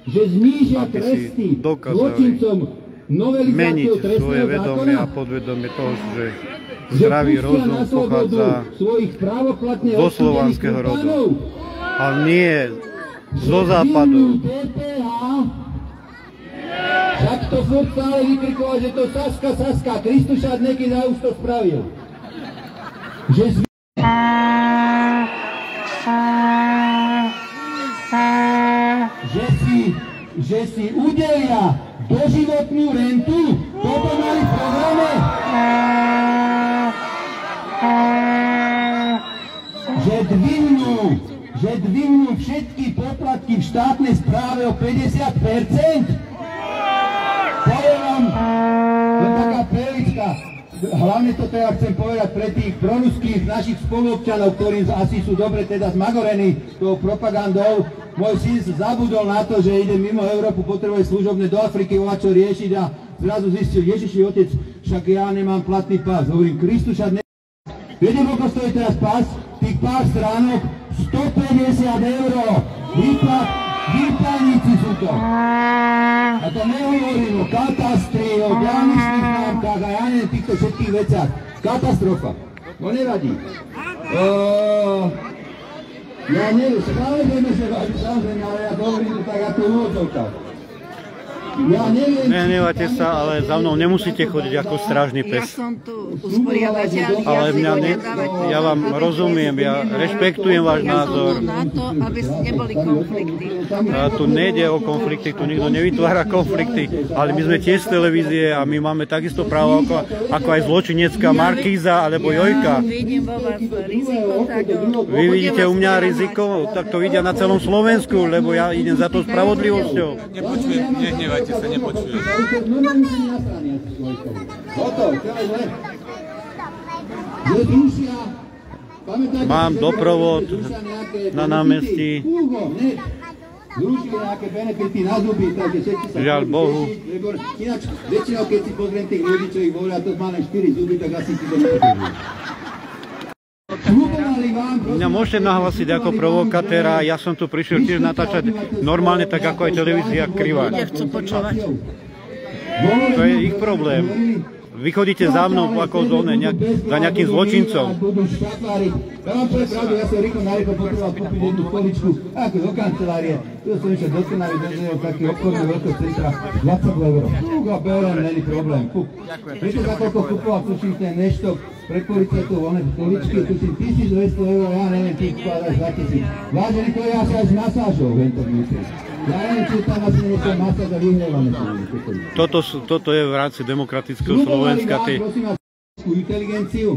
že znížia tresty zločincom novelizáciou trestného zákona. A podvedomie toho, že zdravý rozum pochádza zo slovanského rodu. A nie zo západu. Však to furt stále vykrikovať, že to Saska, Kristušát nekedy už to spravil. Že si udelia doživotnú rentu, toto mali v programe. Že dvihnú všetky poplatky v štátnej správe o 50%. Poviem vám, to je taká prelička. Hlavne to teda chcem povedať pre tých proruských našich spoluobčanov, ktorí asi sú dobre teda zmagorení tou propagandou. Môj syn zabudol na to, že ide mimo Európu, potrebuje služobné do Afriky, má čo riešiť a zrazu zistil, Ježiši otec, však ja nemám platný pás. Hovorím, Kristušat viete, koľko stojí teraz pás? Tých pár stránok 150 €. Výpalníci sú to. A to nehovorím o katastri, o diaľničných známkach a ja neviem týchto všetkých veciach. Katastrofa. No nevadí. Ja neviem, samozrejme, ale ja hovorím to tak ako úvodzovka. Ja neviem... Nehnevajte sa, ale za mnou nemusíte chodiť ako strážny pes. Ja som tu usporiadateľ, ale ja vám rozumiem, ja rešpektujem váš názor. Ja som tu na to, aby neboli konflikty. Tu nejde o konflikty, tu nikto nevytvára konflikty, ale my sme tiež z televízie a my máme takisto právo ako aj zločinecká Markíza alebo Jojka. Ja vidím vo vás riziko, tak... Vy vidíte u mňa riziko, tak to vidia na celom Slovensku, lebo ja idem za to spravodlivosťou. Nepočujem, nehnevajte sa, nepočujem. Mám doprovod na námestí. Žiaľ Bohu. Ináč, väčšinou, keď si pozriem tých ľudí, čo ich volia, to má len 4 zuby, tak asi si to nepotrebujú. Mňa môžete nahlásiť ako provokatéra, ja som tu prišiel tiež natáčať normálne, tak ako aj televízia Kriváč. Nechcú počúvať. To je ich problém. Vy chodíte za mnou ako za nejakým zločincom. Ja vám poviem pravdu, ja som rýchlo potreboval kúpiť jednu stoličku, ako do kancelárie. Tu som išiel do Trnavy, do takého obchodného veľkého centra, 20 €. Fúga, berem, není problém. Viete, za koľko kupoval, tuším, ten neštok pre policajtov, one stoličky, tuším, 1200 €, ja neviem, ty skladaš za 1000. Vážený, to je asi aj s masážou, viem to vnútri. Ja neviem, či tam asi niečo masáž a vyhnevané. Toto je v rámci demokratického Slovenska,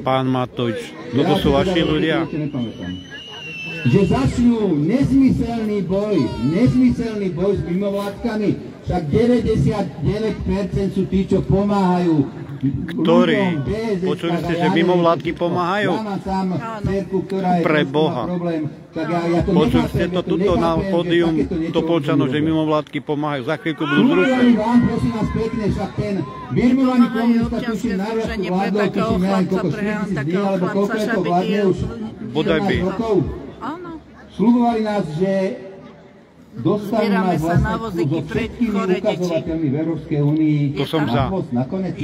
pán Matovič, toto sú vaši ľudia. Že začnú nezmyselný boj s mimovládkami, však 99% sú tí, čo pomáhajú. Ktorí? Počuli ste, že mimovládky pomáhajú? Pre Boha. Počuli ste to tuto na pódium Topolčanov, že mimovládky pomáhajú. Za chvíľku budú zrušené. Prosím vás pekne, však ten birmovaný komunista tuším najviac vládol, tuším ja aj koľko 4000 dní, alebo koľko je to vládne už 14 rokov. Sľubovali nás, že dostanú nás vlastne so všetkými ukazovateľmi v Európskej únii na post nakoniec.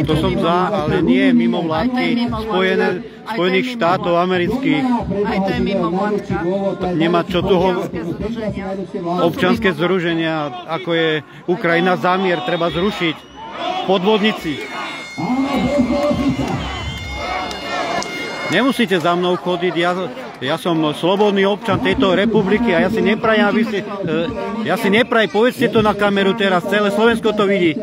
To som za, ale nie mimovládky Spojených štátov amerických. Aj to je mimovládka. Nemá čo toho občianske združenia, ako je Ukrajina zámier, treba zrušiť. Podvodníci. Nemusíte za mnou chodiť, ja som slobodný občan tejto republiky a ja si neprajem, povedzte to na kameru teraz, celé Slovensko to vidí.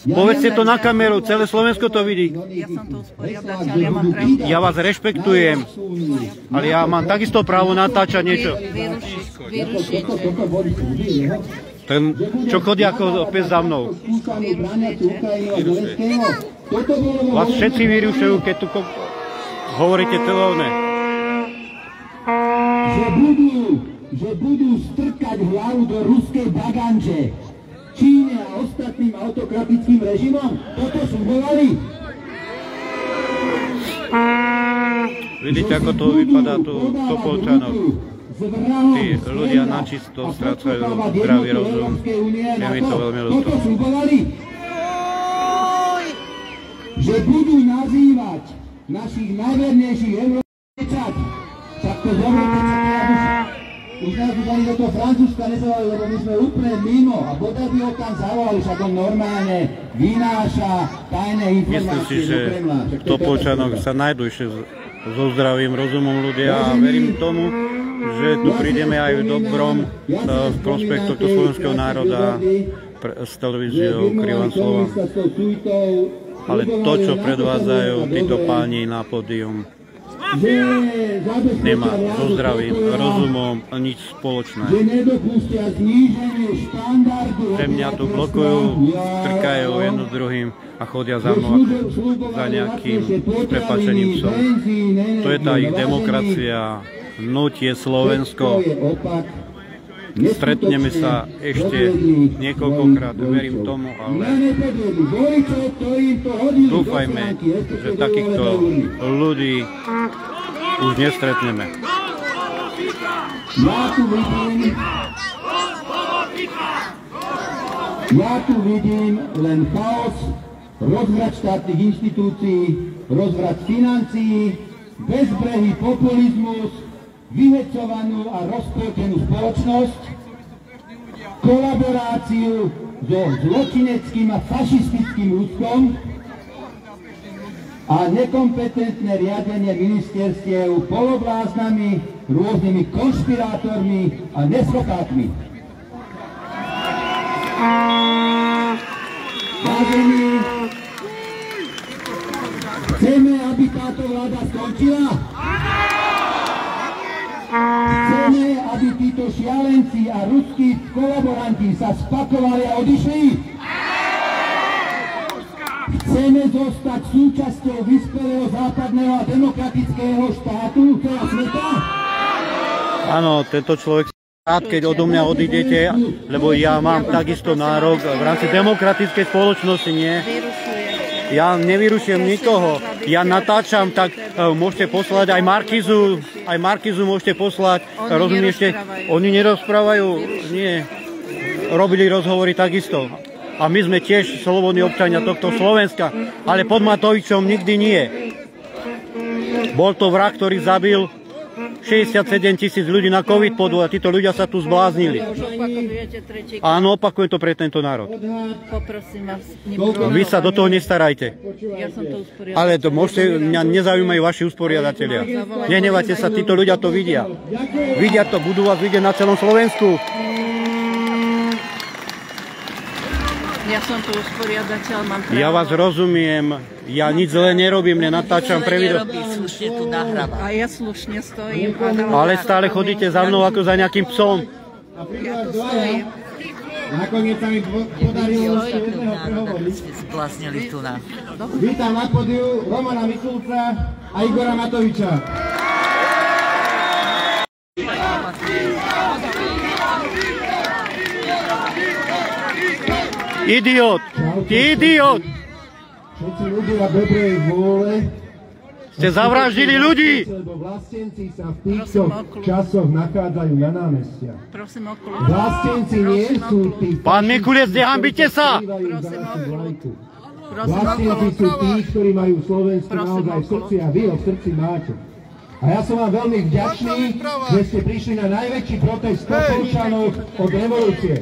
Povedzte to na kameru, celé Slovensko to vidí. Ja som tu usporiadateľ, ja mám pravdu. Ja vás rešpektujem, ale ja mám takisto právo natáčať niečo. Vyrušiť. Ten, čo chodí ako pes za mnou. Vás všetci vyrušujú, keď tu hovoríte telovne. Že budú strkať hlavu do ruskej baganže Číne a ostatným autokratickým režimom. Toto sú volali. Vidíte, ako to vypadá tu v Topolčanoch. Tí ľudia načisto strácajú zdravý rozum. Je mi to veľmi ľúto. Že budú nazývať našich najvernejších euročat, však to dobre, keď sa už nás ani do toho Francúzska nezavolali, lebo my sme úplne mimo a bodaj by ho tam zavolali, však on normálne vynáša tajné informácie. Myslím si, že v Topolčanoch sa nájdú ešte so zdravým rozumom ľudia a verím tomu, že tu prídeme aj v dobrom v prospech tohto slovenského národa s televíziou Krivan Slovan. Ale to, čo predvádzajú títo páni na pódium, nemá so zdravým rozumom nič spoločné. Pre mňa tu blokujú, trkajú jedno s druhým a chodia za mnou ako za nejakým prepáčením psom. To je tá ich demokracia, hnutie Slovensko. Stretneme sa ešte niekoľkokrát, verím tomu, ale dúfajme, že takýchto ľudí už nestretneme. Ja tu vidím len chaos, rozvrat štátnych inštitúcií, rozvrat financií, bezbrehý populizmus, vyhecovanú a rozpoltenú spoločnosť, kolaboráciu so zločineckým a fašistickým Ruskom a nekompetentné riadenie ministerstiev polobláznami, rôznymi konšpirátormi a neschokákmi. Vážení, chceme, aby táto vláda skončila? Chceme, aby títo šialenci a ruskí kolaboranti sa spakovali a odišli? Chceme zostať súčasťou vyspelého západného a demokratického štátu celého sveta? Áno, tento človek rád, keď odo mňa odídete, lebo ja mám takisto nárok v rámci demokratickej spoločnosti, nie? Ja nevyrušujem nikoho. Ja natáčam, tak môžete poslať aj Markizu môžete poslať. Rozumiete? Oni nerozprávajú. Nie. Robili rozhovory takisto. A my sme tiež slobodní občania tohto Slovenska. Ale pod Matovičom nikdy nie. Bol to vrah, ktorý zabil 67 000 ľudí na COVID podvod a títo ľudia sa tu zbláznili. Áno, opakujem to pre tento národ. Vy sa do toho nestarajte. Ale to môžete, mňa nezaujímajú vaši usporiadatelia. Nehnevajte sa, títo ľudia to vidia. Vidia to, budú vás vidieť na celom Slovensku. Ja som tu usporiadateľ, mám právo. Ja vás rozumiem, ja nič zle nerobím, nenatáčam pre video. Slušne tu nahrávať. A ja slušne stojím. Ale stále chodíte za mnou ako za nejakým psom. Ja tu stojím. Nakoniec sa mi podarilo ešte jedného prehovoriť. Vítam na pódiu Romana Mikulca a Igora Matoviča. Idiot! Idiot! Všetci ľudia dobrej vôle ste zavraždili ľudí! Lebo vlastenci sa v týchto časoch nachádzajú na námestiach. Prosím o kľud. Vlastenci nie sú tí... Pán Mikulec, nehambite sa! Vlastenci sú tí, ktorí majú Slovensku naozaj v srdci a vy ho v srdci máte. A ja som vám veľmi vďačný, že ste prišli na najväčší protest Topolčanov od revolúcie.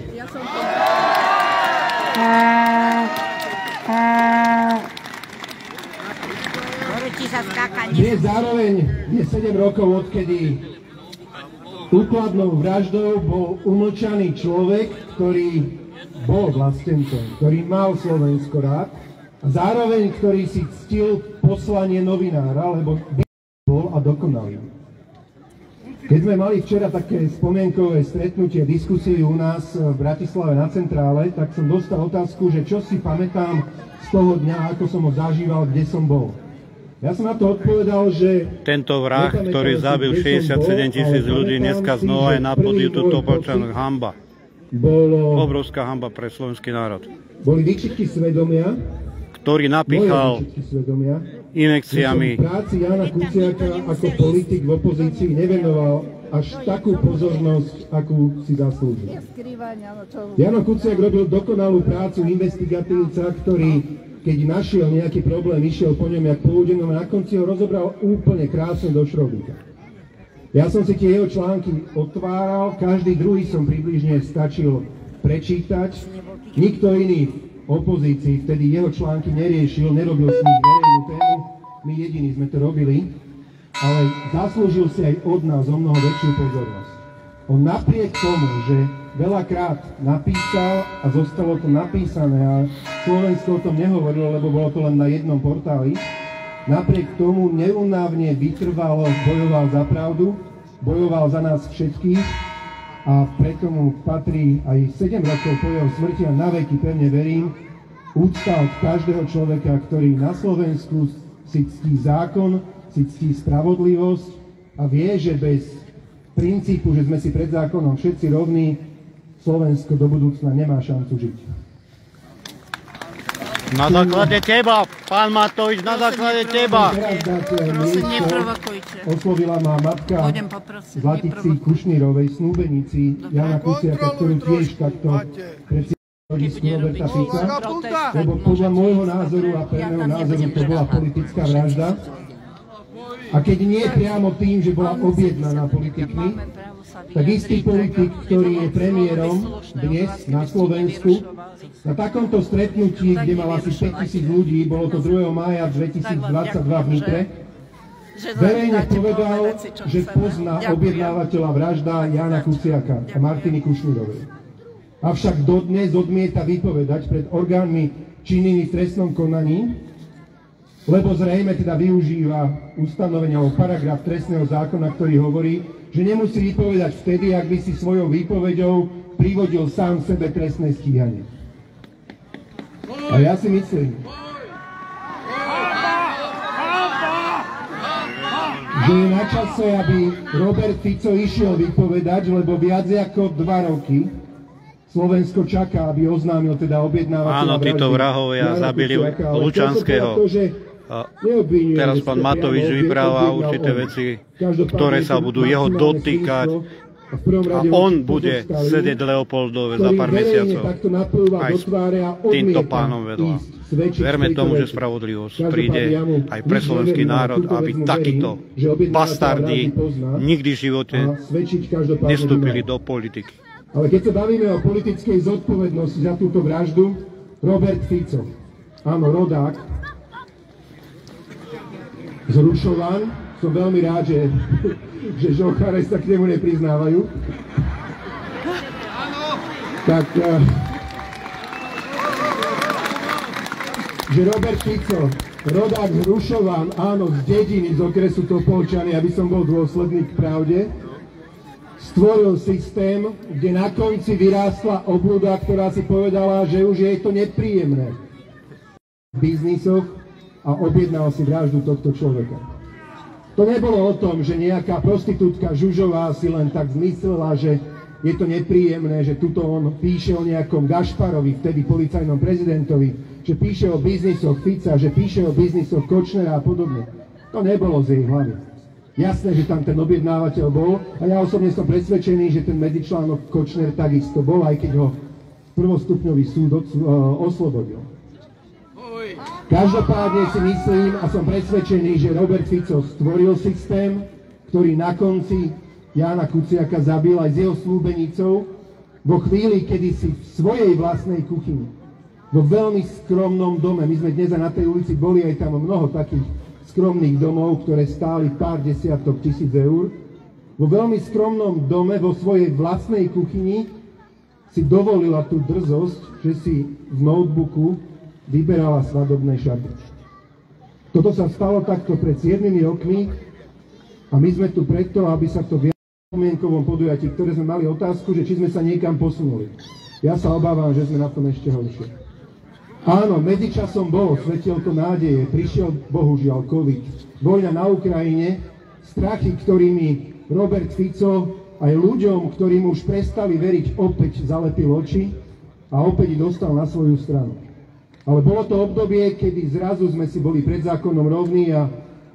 Dnes zároveň je 7 rokov, odkedy úkladnou vraždou bol umlčaný človek, ktorý bol vlastencom, ktorý mal Slovensko rád a zároveň ktorý si ctil poslanie novinára, lebo bol a dokonalý. Keď sme mali včera také spomienkové stretnutie, diskusiu u nás v Bratislave na Centrále, tak som dostal otázku, že čo si pamätám z toho dňa, ako som ho zažíval, kde som bol. Ja som na to odpovedal, že... Tento vrah, ktorý zabil 67 000 ľudí, dneska znova je na pódiu tu Topolčanoch. Hanba. Obrovská hanba pre slovenský národ. Boli výčitky svedomia. ktorý napíchal inekciami. Práci Jána Kuciaka ako politik v opozícii nevenoval až takú pozornosť, akú si zaslúžil. Jano Kuciak robil dokonalú prácu investigatívca, ktorý, keď našiel nejaký problém, išiel po ňom jak po údenom a na konci ho rozobral úplne krásne do šrobíka. Ja som si tie jeho články otváral, každý druhý som približne stačil prečítať. Nikto iný v opozícii vtedy jeho články neriešil, nerobil s nich verejnú tému, my jediní sme to robili, ale zaslúžil si aj od nás o mnoho väčšiu pozornosť. On napriek tomu, že veľakrát napísal a zostalo to napísané a Slovensko o tom nehovorilo, lebo bolo to len na jednom portáli, napriek tomu neúnavne vytrvalo, bojoval za pravdu, bojoval za nás všetkých a preto mu patrí aj 7 rokov po jeho smrti a naveky pevne verím, úcta od každého človeka, ktorý na Slovensku si ctí zákon, si ctí spravodlivosť a vie, že bez princípu, že sme si pred zákonom všetci rovní, Slovensko do budúcna nemá šancu žiť. Na základe teba, pán Matovič, na základe teba. Prosím, neprovokujte. Oslovila ma matka z Latici Kušnírovej, snúbenici Jana Kuciaka, ktorú tiež takto rodisku Roberta Fica, lebo podľa môjho názoru a pevného názoru to bola politická vražda. A keď nie priamo tým, že bola objednaná politikmi, tak istý politik, ktorý je premiérom dnes na Slovensku, na takomto stretnutí, kde mal asi 5000 ľudí, bolo to 2. mája 2022 v Nitre, verejne povedal, že pozná objednávateľa vražda Jana Kuciaka a Martiny Kušnírovej. Avšak dodnes odmieta vypovedať pred orgánmi činnými v trestnom konaní, lebo zrejme teda využíva ustanovenia o paragraf trestného zákona, ktorý hovorí, že nemusí vypovedať vtedy, ak by si svojou výpovedou privodil sám sebe trestné stíhanie. A ja si myslím, že je na čase, aby Robert Fico išiel vypovedať, lebo viac ako 2 roky Slovensko čaká, aby oznámil teda objednávateľa vraždy. Áno, títo vrahovia zabili Lučanského. Teraz pán Matovič vypráva určité veci, ktoré sa budú jeho dotýkať a on bude sedieť Leopoldove za pár mesiacov aj s týmto pánom vedľa. Verme tomu, že spravodlivosť príde aj pre slovenský národ, aby takíto bastardi nikdy v živote nestúpili do politiky. Ale keď sa bavíme o politickej zodpovednosti za túto vraždu, Robert Fico, áno, rodák, zrušovan, som veľmi rád, že žocháre sa k nemu nepriznávajú. Tak, že Robert Fico, rodák zrušovan, áno, z dediny, z okresu Topolčany, aby som bol dôsledný k pravde, stvoril systém, kde na konci vyrástla obľuda, ktorá si povedala, že už je to nepríjemné v biznisoch a objednal si vraždu tohto človeka. To nebolo o tom, že nejaká prostitútka Žužová si len tak zmyslela, že je to nepríjemné, že tuto on píše o nejakom Gašparovi, vtedy policajnom prezidentovi, že píše o biznisoch Fica, že píše o biznisoch Kočnera a podobne. To nebolo z jej hlavy. Jasné, že tam ten objednávateľ bol a ja osobne som presvedčený, že ten medzičlánok Kočner takisto bol, aj keď ho prvostupňový súd oslobodil. Každopádne si myslím a som presvedčený, že Robert Fico stvoril systém, ktorý na konci Jána Kuciaka zabil aj s jeho snúbenicou vo chvíli, kedy si v svojej vlastnej kuchyni, vo veľmi skromnom dome, my sme dnes na tej ulici boli, aj tam mnoho takých skromných domov, ktoré stáli pár desiatok tisíc eur, vo veľmi skromnom dome, vo svojej vlastnej kuchyni si dovolila tú drzosť, že si v notebooku vyberala svadobné šaty. Toto sa stalo takto pred 7 rokmi a my sme tu preto, aby sa to v spomienkovom podujatí, ktoré sme mali otázku, že či sme sa niekam posunuli. Ja sa obávam, že sme na tom ešte horšie. Áno, medzičasom bolo svetielko nádeje, prišiel bohužiaľ COVID, vojna na Ukrajine, strachy, ktorými Robert Fico aj ľuďom, ktorým už prestali veriť, opäť zalepil oči a opäť ich dostal na svoju stranu. Ale bolo to obdobie, kedy zrazu sme si boli pred zákonom rovní a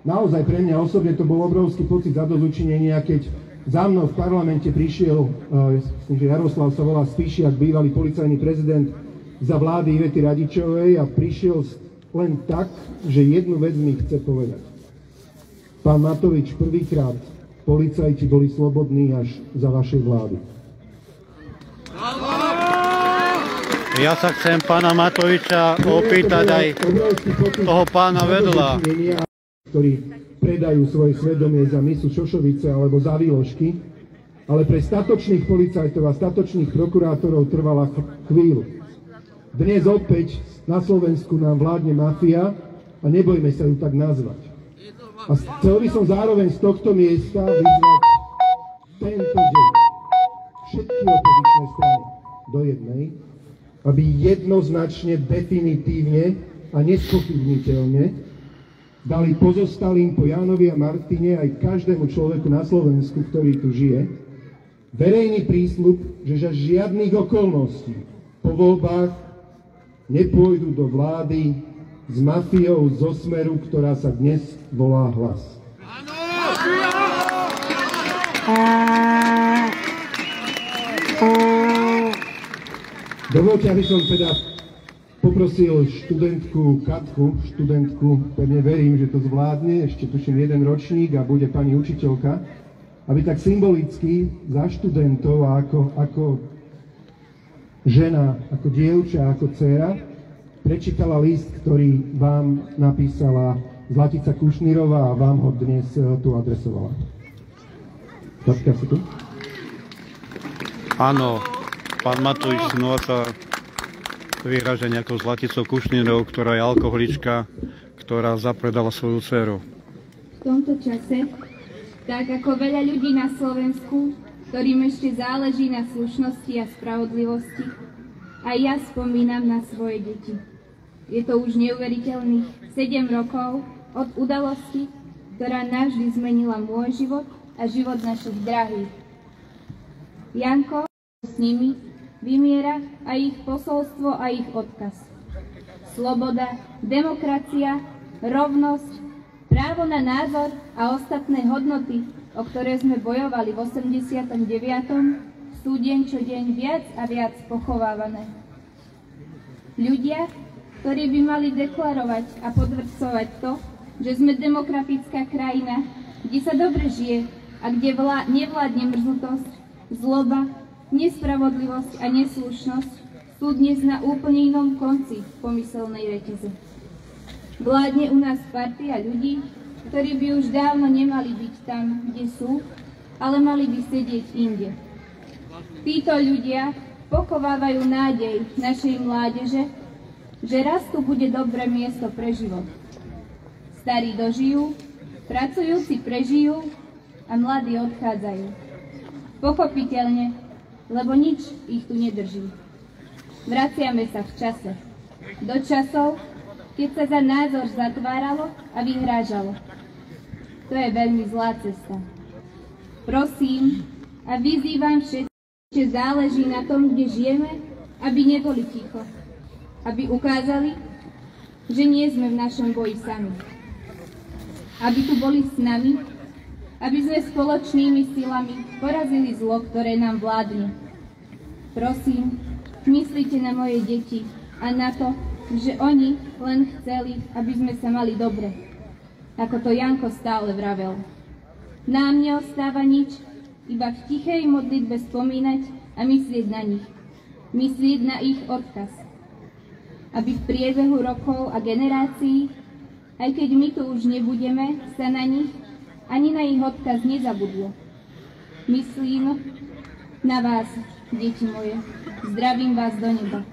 naozaj pre mňa osobne to bol obrovský pocit zadozučinenia, keď za mnou v parlamente prišiel, myslím, že Jaroslav sa volá Spišiak, bývalý policajný prezident za vlády Ivety Radičovej, a prišiel len tak, že jednu vec mi chce povedať. Pán Matovič, prvýkrát policajti boli slobodní až za vašej vlády. Ja sa chcem pána Matoviča opýtať aj toho pána vedľa, ktorí predajú svoje svedomie za misu šošovice alebo za výložky, ale pre statočných policajtov a statočných prokurátorov trvala chvíľu. Dnes opäť na Slovensku nám vládne mafia a nebojme sa ju tak nazvať. A chcel by som zároveň z tohto miesta vyzvať tento deň všetky opozičné strany do jednej, aby jednoznačne, definitívne a nespochybniteľne dali pozostalým po Jánovi a Martine aj každému človeku na Slovensku, ktorý tu žije, verejný prísľub, že za žiadnych okolností po voľbách nepôjdu do vlády s mafiou zo Smeru, ktorá sa dnes volá Hlas. Dovoľte, aby som teda poprosil študentku Katku, pevne verím, že to zvládne, ešte tuším jeden ročník a bude pani učiteľka, aby tak symbolicky za študentov a ako žena, ako dievča, ako dcéra, prečítala list, ktorý vám napísala Zlatica Kušnírová a vám ho dnes tu adresovala. Katka, si tu? Áno, pán Matovič sa vyhraža nejakou Zlaticou Kušnírovou, ktorá je alkoholička, ktorá zapredala svoju dceru. V tomto čase, tak ako veľa ľudí na Slovensku, ktorým ešte záleží na slušnosti a spravodlivosti, aj ja spomínam na svoje deti. Je to už neuveriteľných 7 rokov od udalosti, ktorá navždy zmenila môj život a život našich drahých. Janko s nimi vymiera a ich posolstvo a ich odkaz. Sloboda, demokracia, rovnosť, právo na názor a ostatné hodnoty, o ktoré sme bojovali v 89., sú deň čo deň viac a viac pochovávané. Ľudia, ktorí by mali deklarovať a potvrdzovať to, že sme demokratická krajina, kde sa dobre žije a kde nevládne mrzutosť, zloba, nespravodlivosť a neslušnosť, sú dnes na úplne inom konci pomyselnej reťaze. Vládne u nás partia ľudí, ktorí by už dávno nemali byť tam, kde sú, ale mali by sedieť inde. Títo ľudia pochovávajú nádej našej mládeže, že raz tu bude dobré miesto pre život. Starí dožijú, pracujúci prežijú a mladí odchádzajú. Pochopiteľne, lebo nič ich tu nedrží. Vraciame sa v čase. Do časov, keď sa za názor zatváralo a vyhrážalo. To je veľmi zlá cesta. Prosím a vyzývam všetkých, že záleží na tom, kde žijeme, aby neboli ticho. Aby ukázali, že nie sme v našom boji sami. Aby tu boli s nami, aby sme spoločnými silami porazili zlo, ktoré nám vládne. Prosím, myslíte na moje deti a na to, že oni len chceli, aby sme sa mali dobre. Ako to Janko stále vravel. Nám neostáva nič, iba v tichej modlitbe spomínať a myslieť na nich. Myslieť na ich odkaz. Aby v priebehu rokov a generácií, aj keď my tu už nebudeme, sa na nich ani na ich odkaz nezabudlo. Myslím na vás, deti moje. Zdravím vás do neba.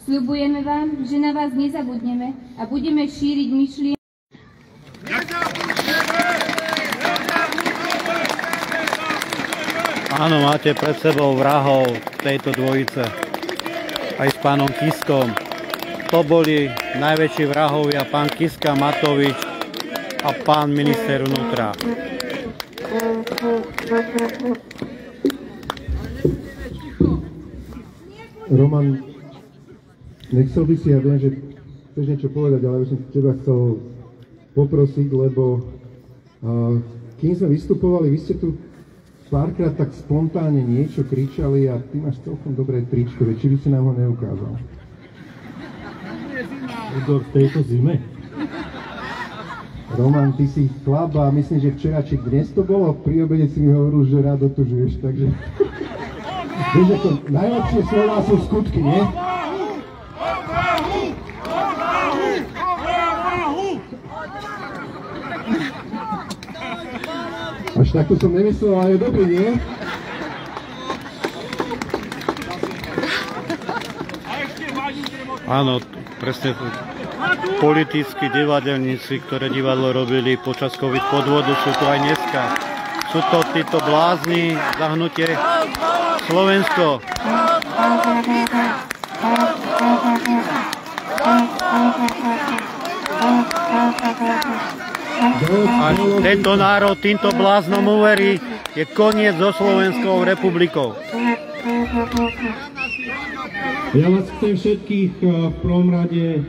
Sľubujeme vám, že na vás nezabudneme a budeme šíriť myšlienky. Áno, máte pred sebou vrahov tejto dvojice. Aj s pánom Kiskom. To boli najväčší vrahovia, pán Kiska, Matovič a pán minister vnútra. Roman, nechcel by si, ja viem, že chceš niečo povedať, ale už som teba chcel poprosiť, lebo kým sme vystupovali, vy ste tu párkrát tak spontánne niečo kričali a ty máš celkom dobré tričko, či by si nám ho neukázal? V tejto zime? Roman, ty si chlap a myslím, že včera či dnes to bolo, pri obede si mi hovoril, že rád otužuješ, takže... Vieš, ako najlepšie slova sú skutky, nie? Až takto som nemyslel, ale je dobrý, nie? Áno, presne politickí divadelníci, ktoré divadlo robili počas COVID podvodu, sú tu aj dneska. Sú to títo blázni, zahnutie Slovensko. Až tento národ týmto bláznom uverí, je koniec so Slovenskou republikou. Ja vás chcem všetkých v prvom rade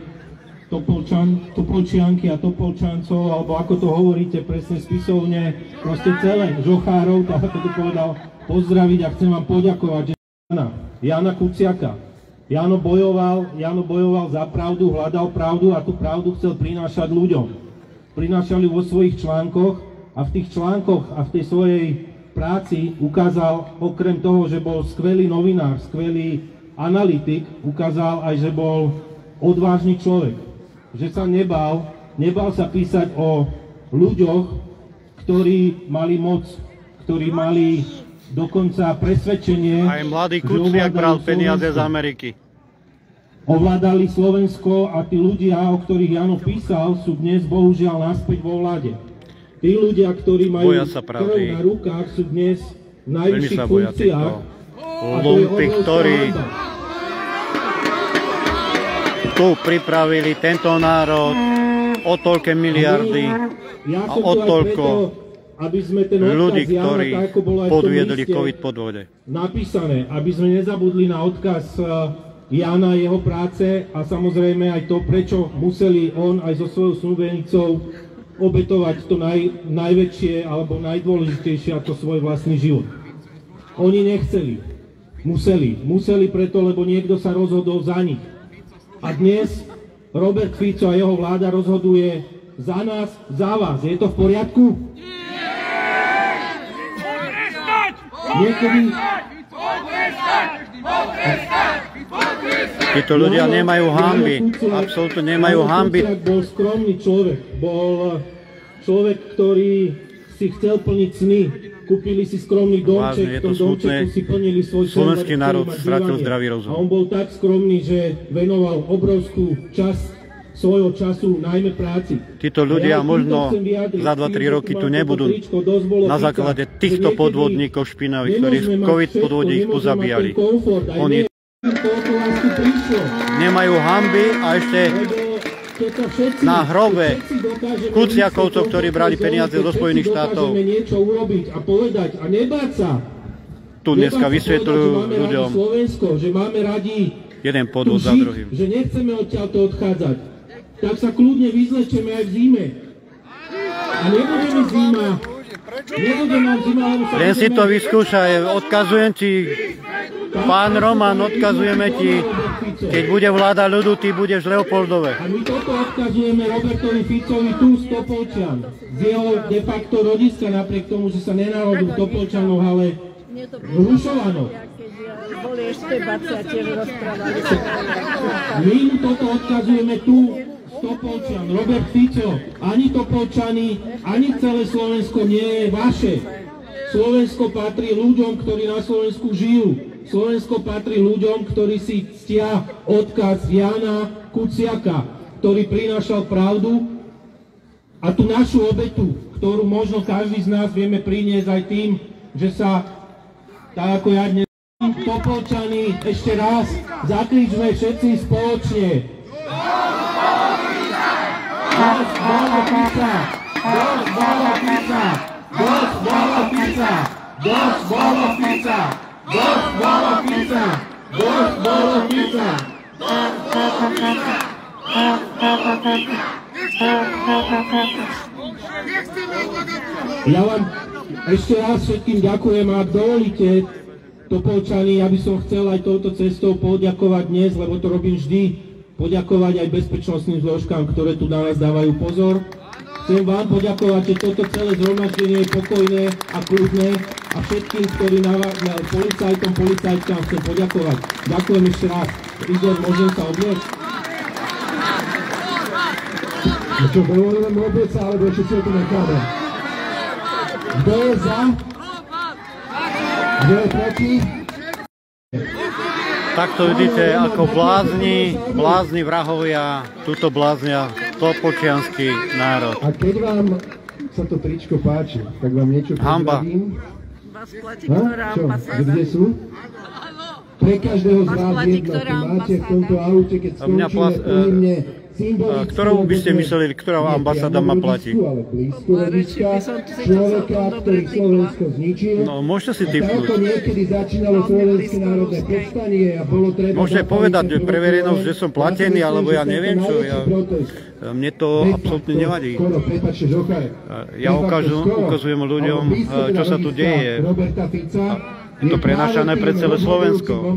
Topolčianky a Topolčancov, alebo ako to hovoríte presne spisovne, proste celé žochárov, tak ako to povedal, pozdraviť a chcem vám poďakovať, že Jana Kuciaka. Jano bojoval za pravdu, hľadal pravdu a tú pravdu chcel prinášať ľuďom. Prinášali vo svojich článkoch a v tých článkoch a v tej svojej práci ukázal, okrem toho, že bol skvelý novinár, skvelý analytik, ukázal aj, že bol odvážny človek. Že sa nebal sa písať o ľuďoch, ktorí mali moc, ktorí mali dokonca presvedčenie, aj mladý Kuciak bral peniaze z Ameriky. Ovládali Slovensko a tí ľudia, o ktorých Jano písal, sú dnes bohužiaľ naspäť vo vláde. Tí ľudia, ktorí majú krv na rukách, sú dnes v najvyšších funkciách. Lumpy, ktorí tu pripravili tento národ o toľké miliardy a o toľko ľudí, ktorí podviedli COVID podvode. Napísané, aby sme nezabudli na odkaz Jana, jeho práce a samozrejme aj to, prečo museli on aj so svojou snúbenicou obetovať to najväčšie alebo najdôležitejšie ako svoj vlastný život. Oni nechceli, museli preto, lebo niekto sa rozhodol za nich. A dnes Robert Fico a jeho vláda rozhoduje za nás, za vás. Je to v poriadku? Niekedy... Títo ľudia nemajú hanby, absolútne nemajú hanby. Bol skromný človek, bol človek, ktorý si chcel plniť sny. Kúpili si skromný domček, v tom domčeku si plnili svoj sen. Slovenský národ stratil zdravý rozum. A on bol tak skromný, že venoval obrovskú časť svojho času najmä práci. Títo ľudia možno za 2-3 roky tu nebudú na základe týchto podvodníkov špinavých, ktorí v COVID podvode ich pozabíjali. Oni nemajú hanby a ešte na hrobe Kuciakovcov, ktorí brali peniaze zo Spojených štátov. Tu dneska vysvetľujú ľuďom jeden podvod za druhým. Že nechceme odtiaľto odchádzať. Tak sa kľudne vyzlečeme aj v zime. A nebudeme zima. Len si to vyskúšaj, odkazujem ti, pán Roman, odkazujeme ti, keď bude vláda ľudu, ty budeš Leopoldove. A my toto odkazujeme Robertovi Ficovi tu z Topolčian, z jeho de facto rodiska, napriek tomu, že sa nenarodil v Topolčanoch, ale v Rušovanoch. My mu toto odkazujeme tu Topolčian, Robert Fico, ani Topolčany, ani celé Slovensko nie je vaše. Slovensko patrí ľuďom, ktorí na Slovensku žijú. Slovensko patrí ľuďom, ktorí si ctia odkaz Jana Kuciaka, ktorý prinášal pravdu a tú našu obetu, ktorú možno každý z nás vieme priniesť aj tým, že sa, tak ako ja dnes, Topolčany, ešte raz zakričme všetci spoločne. Dosť bolo Fica! Dosť bolo Fica! Dosť bolo Fica! Dosť bolo Fica! Dosť bolo Fica! Dosť bolo Fica! Ja vám ešte raz všetkým ďakujem, a ak dovolíte, Topolčani, ja by som chcel aj touto cestou poďakovať dnes, lebo to robím vždy, poďakovať aj bezpečnostným zložkám, ktoré tu na nás dávajú pozor. Chcem vám poďakovať, že toto celé zhromaždenie je pokojné a kľudné, a všetkým, ktorí policajtkám chcem poďakovať. Ďakujem ešte raz. Igor, môžem sa obliecť? Čo, dovolím obliecť sa, alebo ešte si to necháme? Kto je za? Kto je proti? Takto vidíte, ako blázni vrahovia, tuto bláznia topolčiansky národ. A keď vám sa to tričko páči, tak vám niečo prezradím. Čo? Kde sú? Pre každého z vás jedno, to máte v tomto aute, keď skončíme pojemne. Ktorou by ste mysleli, ktorá ambasáda ma platí? Človeka, ktorý Slovensko zničil. No, môžete si tipnúť. Ako niekedy začínalo Slovenské národné povstanie a bolo treba... Môžete povedať pre verejnosť, že som platený, alebo ja neviem čo. Mne to absolútne nevadí. Ja ukazujem ľuďom, čo sa tu deje. Je to prenášané pre celé Slovensko.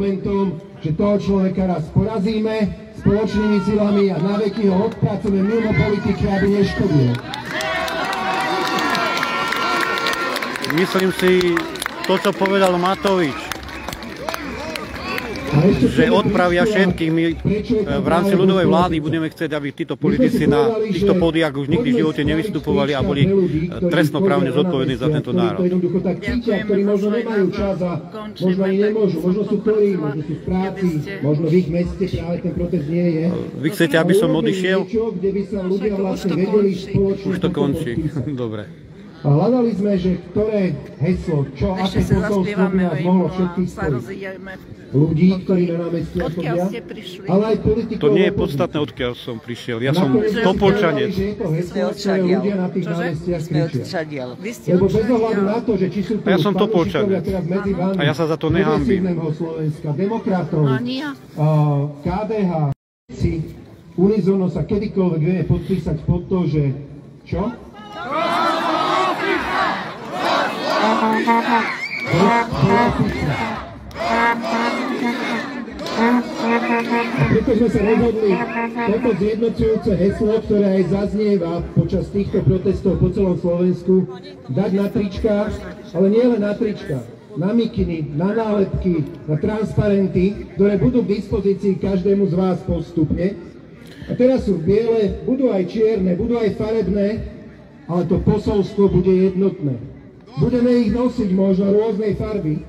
Že toho človeka raz porazíme spoločnými silami a naveky ho odpracujeme mimo politiky, aby neškodil. Myslím si to, čo povedal Matovič, že odpravia všetkých. My v rámci ľudovej vlády budeme chcieť, aby títo politici na týchto pódiách už nikdy v živote nevystupovali a boli trestnoprávne zodpovední za tento národ. Ktorí možno nemajú čas a možno ani nemôžu, možno sú chorí, možno sú v práci, možno v ich meste práve ten protest nie je. Vy chcete, aby som odišiel? Už to končí. Dobre. A hľadali sme, že ktoré heslo, čo, aké posolstvo by nás mohlo všetkých spojiť. Ľudí, ktorí na námestiach chodia, ale aj politikov. To nie je podstatné, odkiaľ som prišiel. Ja som Topolčanec. Lebo bez ohľadu na to, že či sú tu ja som Topolčanec. A ja sa za to nehambím. Demokratov, KDH, unizono sa kedykoľvek vieme podpísať pod to, že čo? A preto sme sa rozhodli toto zjednocujúce heslo, ktoré aj zaznieva počas týchto protestov po celom Slovensku, dať na trička, ale nie len na trička, na mikiny, na nálepky, na transparenty, ktoré budú k dispozícii každému z vás postupne. A teraz sú biele, budú aj čierne, budú aj farebné, ale to posolstvo bude jednotné. Budeme ich nosiť možno rôznej farby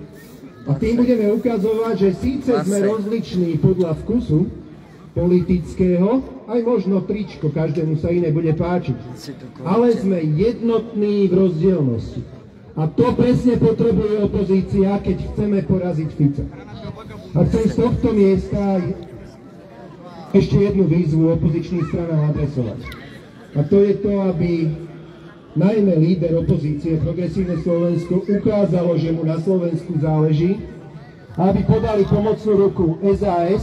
a tým budeme ukazovať, že síce sme rozliční podľa vkusu politického, aj možno tričko, každému sa iné bude páčiť, ale sme jednotní v rozdielnosti. A to presne potrebuje opozícia, keď chceme poraziť Fica. A chcem z tohto miesta ešte jednu výzvu opozičným stranám adresovať. A to je to, aby najmä líder opozície Progresívne Slovensko ukázalo, že mu na Slovensku záleží, aby podali pomocnú ruku SAS,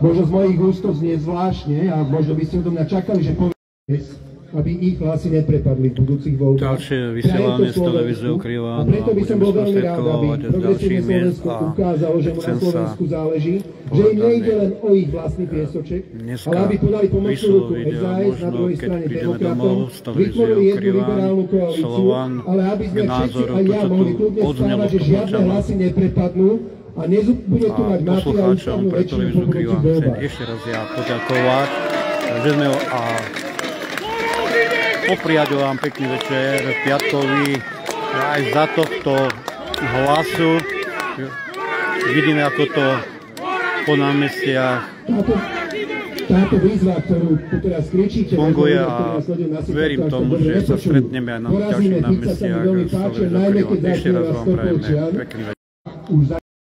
možno z mojich ústov znie zvláštne a možno by ste odo mňa čakali, že poviem SAS, aby ich hlasy neprepadli v budúcich voľbách. Ďalšie vysielanie z televízie Krivan. A preto by som bol veľmi rád, aby Progresívne Slovensko ukázalo, že mu na Slovensku záleží, že im nejde len o ich vlastný piesoček, ale aby podali pomocnú ruku SAS, na druhej strane demokratom, vytvorili jednu liberálnu koalíciu, ale aby sme všetci aj ja mohli kľudne stávať, že žiadne hlasy neprepadnú a nebude tu mať mafia ústavnú väčšinu po budúcich voľbách. Ešte raz ja poďakovať, že sme popriať vám pekný večer, piatkový, aj za tohto hlasu. Vidíme, ako to po námestiach táto výzva, ktorú tu teraz kričíte, funguje a verím tomu, že sa stretneme aj na ďalších námestiach. Ešte raz vám prajeme pekný večer.